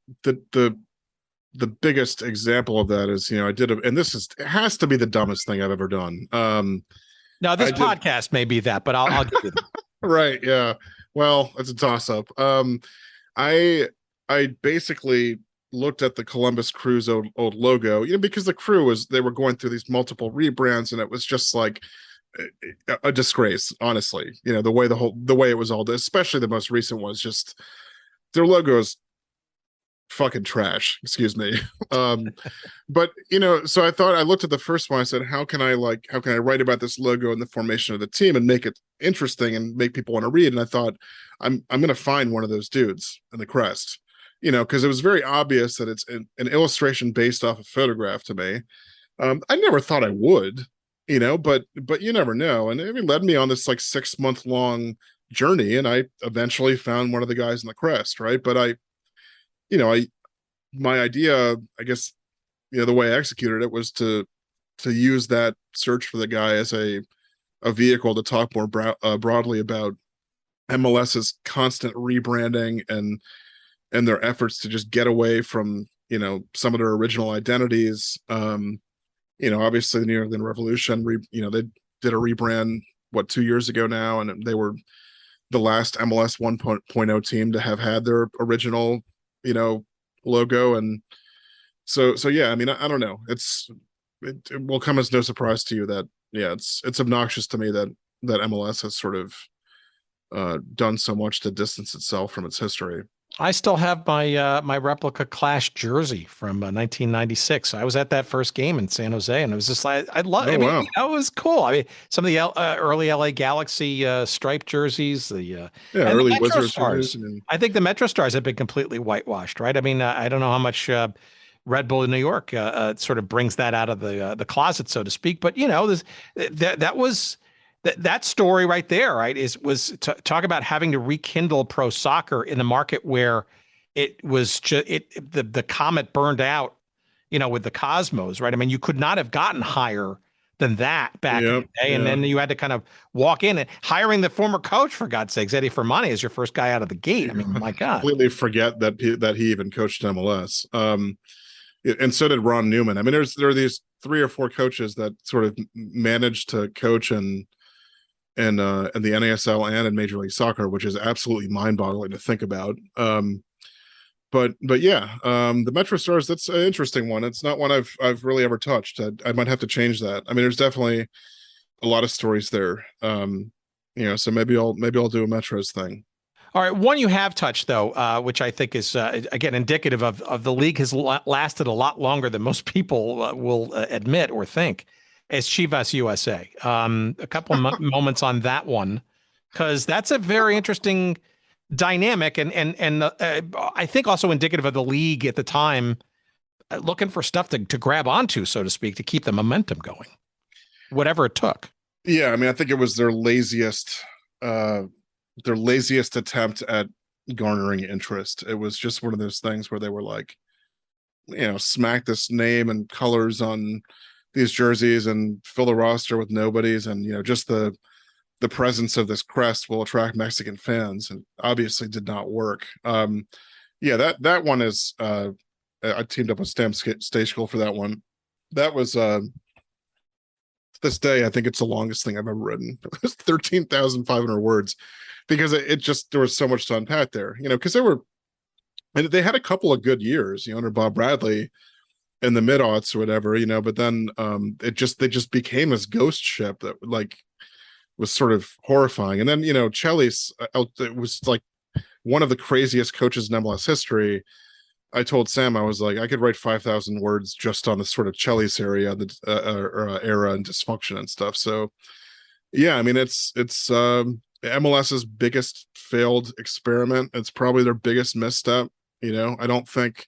[SPEAKER 4] the biggest example of that is, I did and it has to be the dumbest thing I've ever done.
[SPEAKER 3] Now this podcast may be that, but I'll give you that.
[SPEAKER 4] Right. Yeah. Well, it's a toss up. I basically looked at the Columbus Crew's old logo, because the Crew they were going through these multiple rebrands and it was just like a disgrace, honestly. The way it was all, especially the most recent one, is just their logo is fucking trash. Excuse me. But so I looked at the first one. I said, how can I write about this logo and the formation of the team and make it interesting and make people want to read? And I thought, I'm going to find one of those dudes in the crest, because it was very obvious that it's an illustration based off a photograph to me. I never thought I would, but you never know. And it led me on this like 6-month long journey, and I eventually found one of the guys in the crest, right? But my idea, I guess, the way I executed it was to use that search for the guy as a vehicle to talk more broadly about MLS's constant rebranding and their efforts to just get away from some of their original identities. Obviously the New England Revolution, they did a rebrand 2 years ago now, and they were the last MLS 1.0 team to have had their original logo. And so yeah, I mean, I don't know, it will come as no surprise to you that it's obnoxious to me that MLS has sort of done so much to distance itself from its history.
[SPEAKER 3] I still have my my replica Clash jersey from 1996. I was at that first game in San Jose, and it was just like, I love. I mean,
[SPEAKER 4] wow.
[SPEAKER 3] it was cool. I mean, some of the early LA Galaxy striped jerseys, the
[SPEAKER 4] early
[SPEAKER 3] the
[SPEAKER 4] Wizards
[SPEAKER 3] MetroStars. I think the MetroStars have been completely whitewashed, right? I mean, I don't know how much Red Bull in New York sort of brings that out of the closet, so to speak. But that was. That story right there, right, was talk about having to rekindle pro soccer in the market where it was the comet burned out, with the Cosmos, right? I mean, you could not have gotten higher than that back in the day, and then you had to kind of walk in and hiring the former coach, for God's sakes, Eddie Fermani, as your first guy out of the gate. I mean, my God,
[SPEAKER 4] completely forget that he even coached MLS. And so did Ron Newman. I mean, there are these 3 or 4 coaches that sort of managed to coach in the NASL and in Major League Soccer, which is absolutely mind-boggling to think about. But yeah, the MetroStars, that's an interesting one. It's not one I've really ever touched. I might have to change that. I mean, there's definitely a lot of stories there. So maybe I'll do a Metros thing.
[SPEAKER 3] All right, one you have touched though, which I think is again indicative of the league has lasted a lot longer than most people will admit or think. Is Chivas USA. A couple moments on that one, because that's a very interesting dynamic, and I think also indicative of the league at the time looking for stuff to grab onto, so to speak, to keep the momentum going, whatever it took.
[SPEAKER 4] Yeah, I mean, I think it was their laziest attempt at garnering interest. It was just one of those things where they were like, smack this name and colors on these jerseys and fill the roster with nobodies, and just the presence of this crest will attract Mexican fans, and obviously did not work. That one is I teamed up with Stamp Stage School for that one. That was to this day, I think it's the longest thing I've ever written. It was 13,500 words, because it just, there was so much to unpack there, because they had a couple of good years, under Bob Bradley in the mid-aughts or whatever, but then they just became this ghost ship that was sort of horrifying. And then, Chelis, it was like one of the craziest coaches in MLS history. I told Sam, I was like, I could write 5,000 words just on the sort of Chelis era and dysfunction and stuff. So yeah, I mean, it's MLS's biggest failed experiment. It's probably their biggest misstep. I don't think,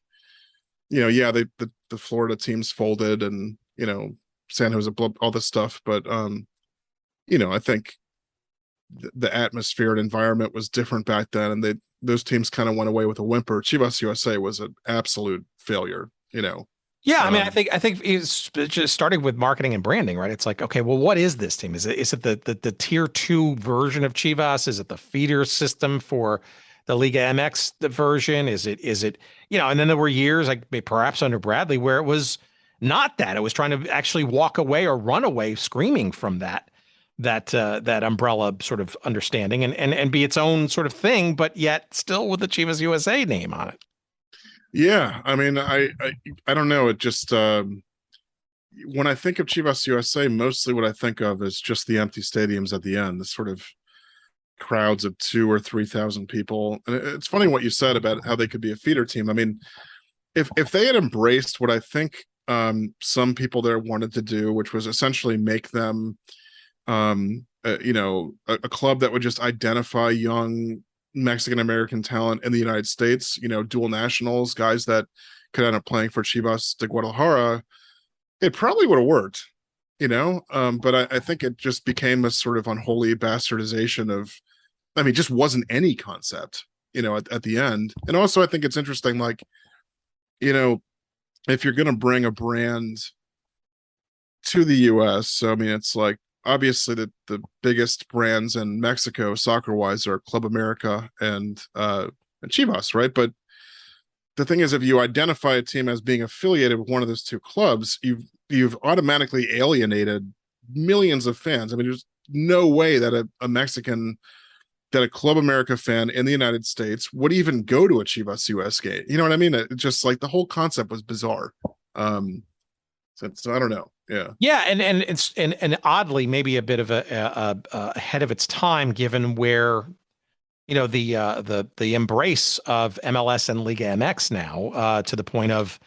[SPEAKER 4] the Florida teams folded, and San Jose, all this stuff, but I think the atmosphere and environment was different back then, and those teams kind of went away with a whimper. Chivas USA was an absolute failure.
[SPEAKER 3] Yeah, I mean, I think it's just starting with marketing and branding, right? It's like, okay, well, what is this team? Is it the tier 2 version of Chivas? Is it the feeder system for the Liga MX version? Is it, and then there were years, like perhaps under Bradley, where it was not that. It was trying to actually walk away or run away screaming from that umbrella sort of understanding and be its own sort of thing, but yet still with the Chivas USA name on it.
[SPEAKER 4] Yeah. I mean, I don't know. It just, when I think of Chivas USA, mostly what I think of is just the empty stadiums at the end, the sort of crowds of 2,000 or 3,000 people. And it's funny what you said about how they could be a feeder team. I mean, if they had embraced what I think some people there wanted to do, which was essentially make them a club that would just identify young Mexican American talent in the United States, dual nationals, guys that could end up playing for Chivas de Guadalajara, it probably would have worked, but I think it just became a sort of unholy bastardization of, just wasn't any concept, at the end. And also I think it's interesting, like, if you're going to bring a brand to the US, so it's like, obviously the biggest brands in Mexico soccer wise are Club America and Chivas, right? But the thing is, if you identify a team as being affiliated with one of those two clubs, you've automatically alienated millions of fans. There's no way that that a Club America fan in the United States would even go to a Chivas US game. You know what I mean? It just, like, the whole concept was bizarre. So I don't know.
[SPEAKER 3] Yeah, and it's and oddly maybe a bit of a ahead of its time, given where the embrace of MLS and Liga MX now, to the point of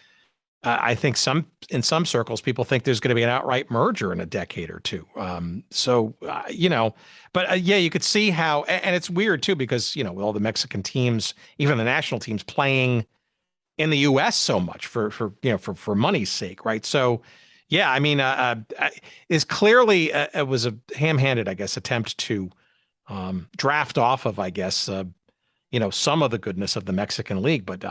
[SPEAKER 3] I think in some circles people think there's going to be an outright merger in a decade or two. Yeah, you could see how, and it's weird too, because with all the Mexican teams, even the national teams, playing in the U.S. so much for money's sake, right? So, yeah, is clearly it was a ham-handed, I guess, attempt to draft off of, I guess, some of the goodness of the Mexican League, but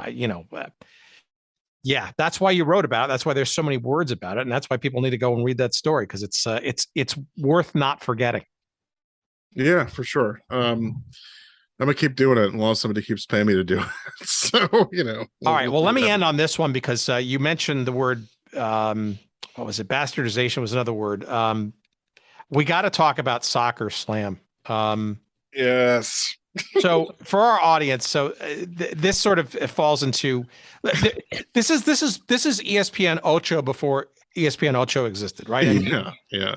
[SPEAKER 3] yeah, that's why you wrote about it. That's why there's so many words about it, and that's why people need to go and read that story, because it's worth not forgetting.
[SPEAKER 4] Yeah, for sure. I'm gonna keep doing it unless somebody keeps paying me to do it. So,
[SPEAKER 3] All right. Well, let me end on this one, because you mentioned the word, what was it? Bastardization was another word. We got to talk about Soccer Slam.
[SPEAKER 4] Yes.
[SPEAKER 3] So for our audience, this sort of falls into, this is ESPN Ocho before ESPN Ocho existed, right?
[SPEAKER 4] Yeah.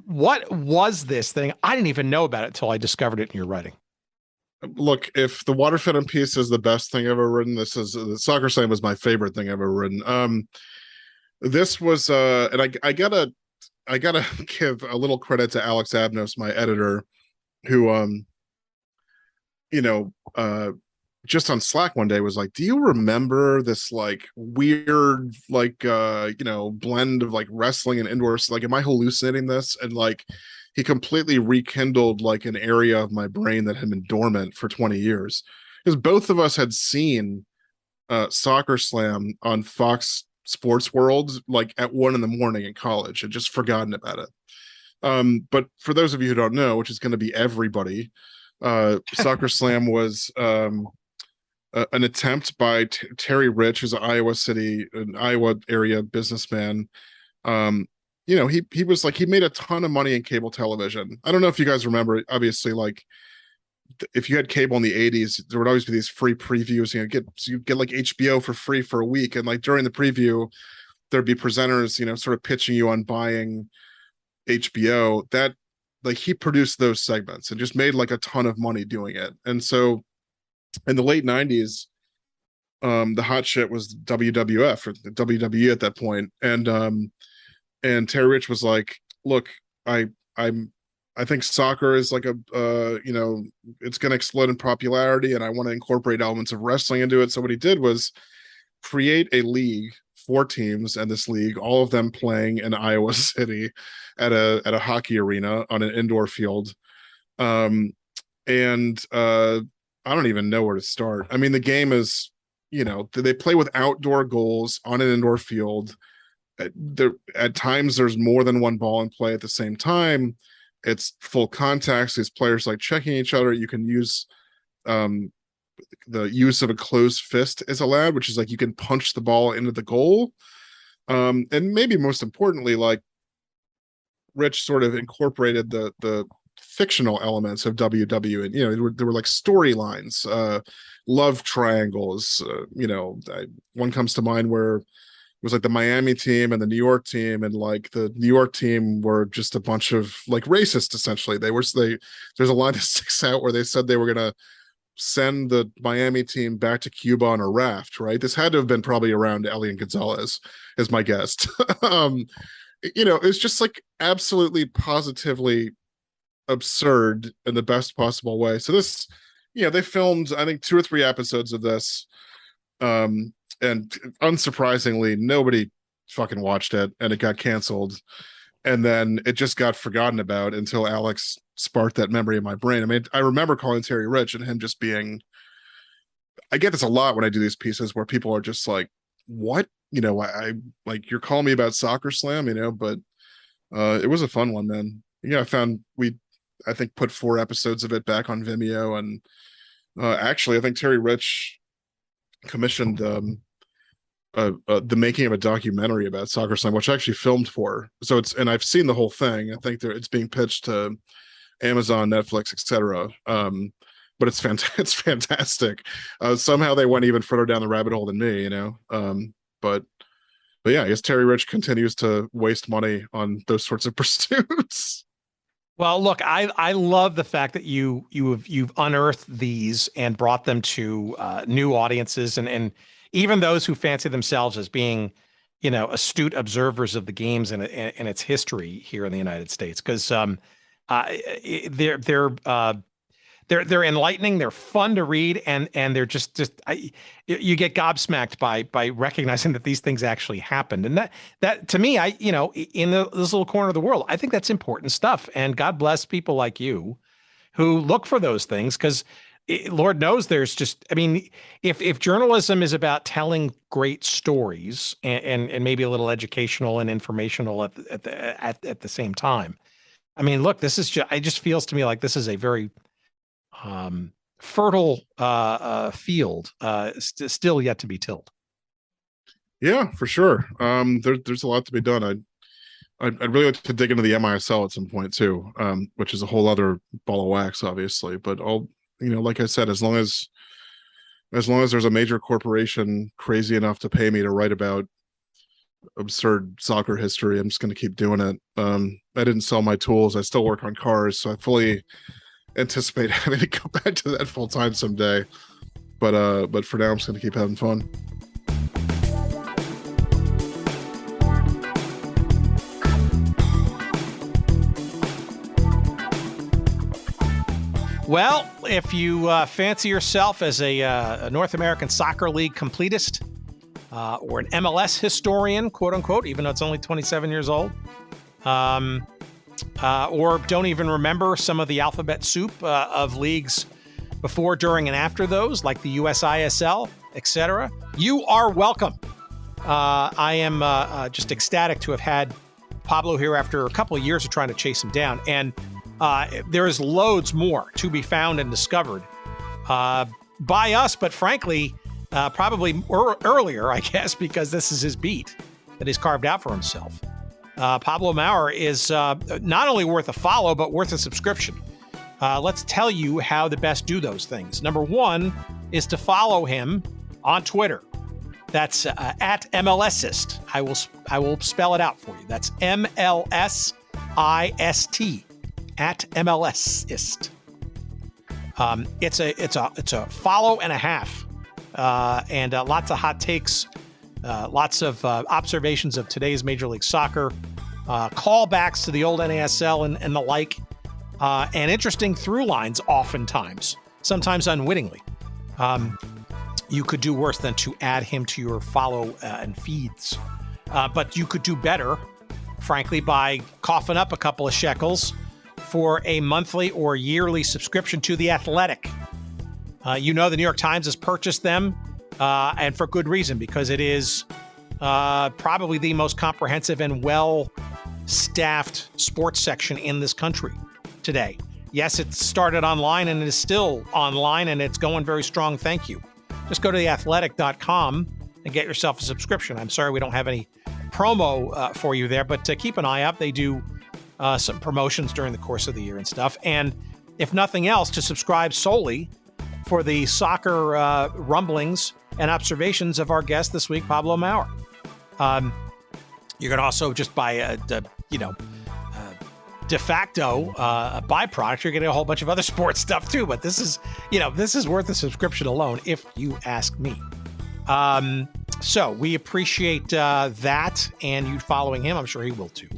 [SPEAKER 3] What was this thing? I didn't even know about it until I discovered it in your writing.
[SPEAKER 4] Look, if the Waterfed in Peace is the best thing I've ever written, the Soccer Slam was my favorite thing I've ever written. This was, and I gotta give a little credit to Alex Abnos, my editor, who, just on Slack one day was like, do you remember this, like, weird, like, blend of, like, wrestling and indoors? Like, am I hallucinating this? And, like, he completely rekindled, like, an area of my brain that had been dormant for 20 years. Because both of us had seen Soccer Slam on Fox Sports World, like, at 1 a.m. in college, and just forgotten about it. But for those of you who don't know, which is going to be everybody, Soccer Slam was an attempt by Terry Rich, who's an Iowa area businessman. He was like, he made a ton of money in cable television. I don't know if you guys remember, obviously, like, if you had cable in the 80s, there would always be these free previews. You'd get like HBO for free for a week, and, like, during the preview there'd be presenters, sort of pitching you on buying HBO. That, like, he produced those segments and just made, like, a ton of money doing it. And so in the late 90s, the hot shit was WWF, or the WWE at that point. And Terry Rich was like, look, I think soccer is like it's going to explode in popularity, and I want to incorporate elements of wrestling into it. So what he did was create a league, 4 teams in this league, all of them playing in Iowa City at a hockey arena on an indoor field. I don't even know where to start. The game is, they play with outdoor goals on an indoor field. At times there's more than one ball in play at the same time. It's full contact. So these players, like, checking each other. You can use the use of a closed fist is allowed, which is like you can punch the ball into the goal. And maybe most importantly, like, Rich sort of incorporated the fictional elements of WW, and there were like storylines, love triangles. One comes to mind where it was like the Miami team and the New York team, and, like, the New York team were just a bunch of, like, racists essentially. There's a line that sticks out where they said they were gonna send the Miami team back to Cuba on a raft, right? This had to have been probably around Elian Gonzalez, is my guess. It's just like absolutely positively absurd in the best possible way. So this, they filmed, I think, 2 or 3 episodes of this. And unsurprisingly, nobody fucking watched it, and it got canceled. And then it just got forgotten about until Alex sparked that memory in my brain. I mean, I remember calling Terry Rich and him just being, I get this a lot when I do these pieces where people are just like, what? I like, you're calling me about Soccer Slam, but it was a fun one, man. I think put 4 episodes of it back on Vimeo. And actually, I think Terry Rich commissioned the making of a documentary about Soccer Slam, which I actually filmed for. So and I've seen the whole thing. I think it's being pitched to Amazon, Netflix, etc. But it's fantastic. Somehow they went even further down the rabbit hole than me, But yeah, I guess Terry Rich continues to waste money on those sorts of pursuits.
[SPEAKER 3] Well, look, I love the fact that you've unearthed these and brought them to new audiences and even those who fancy themselves as being, astute observers of the games and its history here in the United States, because they're enlightening, they're fun to read, and they're you get gobsmacked by recognizing that these things actually happened, and that to me, in this little corner of the world, I think that's important stuff, and God bless people like you who look for those things, because Lord knows there's just, if journalism is about telling great stories and maybe a little educational and informational at the same time, look, this is it just feels to me like this is a very fertile field still yet to be tilled.
[SPEAKER 4] Yeah, for sure. There's a lot to be done. I'd really like to dig into the MISL at some point too, which is a whole other ball of wax, obviously. But like I said, as long as there's a major corporation crazy enough to pay me to write about absurd soccer history, I'm just going to keep doing it. I didn't sell my tools. I still work on cars, so I fully anticipate having to go back to that full time someday. But for now, I'm just going to keep having fun.
[SPEAKER 3] Well, if you fancy yourself as a North American Soccer League completist or an MLS historian, quote unquote, even though it's only 27 years old, or don't even remember some of the alphabet soup of leagues before, during, and after those, like the USISL, etc., you are welcome. I am just ecstatic to have had Pablo here after a couple of years of trying to chase him down. And there is loads more to be found and discovered by us, but frankly, probably earlier, I guess, because this is his beat that he's carved out for himself. Pablo Maurer is not only worth a follow, but worth a subscription. Let's tell you how to best do those things. Number 1 is to follow him on Twitter. That's at MLSist. I will spell it out for you. That's MLSIST. At MLSist. It's a follow and a half, and lots of hot takes, lots of observations of today's Major League Soccer, callbacks to the old NASL and the like, and interesting through lines oftentimes, sometimes unwittingly. You could do worse than to add him to your follow and feeds, but you could do better, frankly, by coughing up a couple of shekels for a monthly or yearly subscription to The Athletic. The New York Times has purchased them, and for good reason, because it is probably the most comprehensive and well-staffed sports section in this country today. Yes, it started online and it is still online, and it's going very strong, thank you. Just go to theathletic.com and get yourself a subscription. I'm sorry we don't have any promo for you there, but keep an eye out. They do some promotions during the course of the year and stuff. And if nothing else, to subscribe solely for the soccer rumblings and observations of our guest this week, Pablo Maurer. You can also just buy de facto a byproduct. You're getting a whole bunch of other sports stuff too, but this is worth a subscription alone, if you ask me. So we appreciate that, and you following him. I'm sure he will too.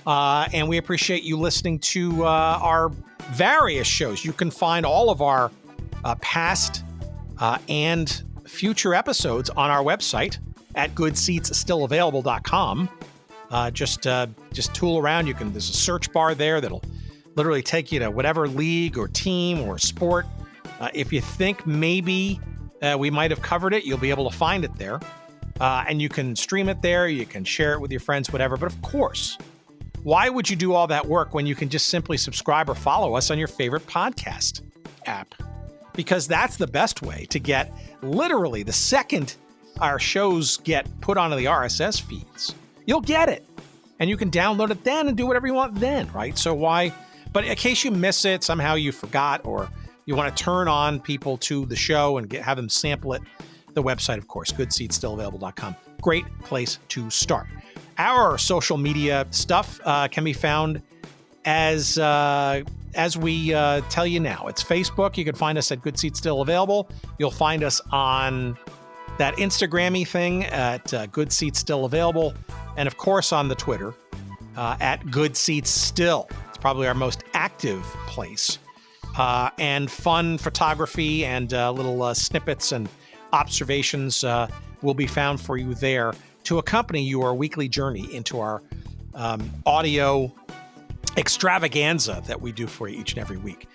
[SPEAKER 3] And we appreciate you listening to our various shows. You can find all of our past and future episodes on our website at goodseatsstillavailable.com. Just tool around. There's a search bar there that'll literally take you to whatever league or team or sport. If you think maybe we might have covered it, you'll be able to find it there. And you can stream it there. You can share it with your friends, whatever. But of course, why would you do all that work when you can just simply subscribe or follow us on your favorite podcast app? Because that's the best way to get, literally, the second our shows get put onto the RSS feeds, you'll get it. And you can download it then and do whatever you want then, right? So why? But in case you miss it, somehow you forgot, or you want to turn on people to the show and have them sample it, the website, of course, goodseatsstillavailable.com. Great place to start. Our social media stuff can be found as we tell you now. It's Facebook. You can find us at Good Seats Still Available. You'll find us on that Instagram-y thing at Good Seats Still Available. And of course on the Twitter at Good Seats Still. It's probably our most active place. And fun photography and little snippets and observations will be found for you there to accompany your weekly journey into our audio extravaganza that we do for you each and every week.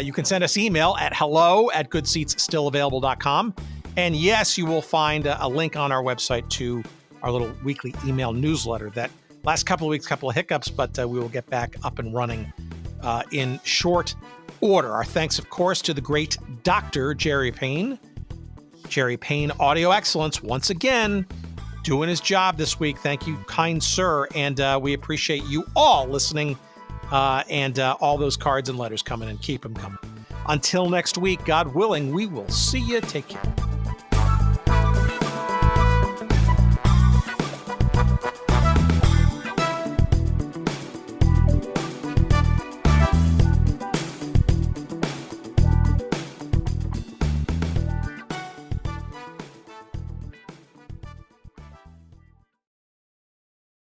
[SPEAKER 3] You can send us email at hello@goodseatsstillavailable.com. And yes, you will find a link on our website to our little weekly email newsletter. That last couple of weeks, couple of hiccups, but we will get back up and running in short order. Our thanks, of course, to the great Dr. Jerry Payne. Jerry Payne Audio Excellence, once again, doing his job this week. Thank you, kind sir. And we appreciate you all listening and all those cards and letters coming in. Keep them coming. Until next week, God willing, we will see you. Take care.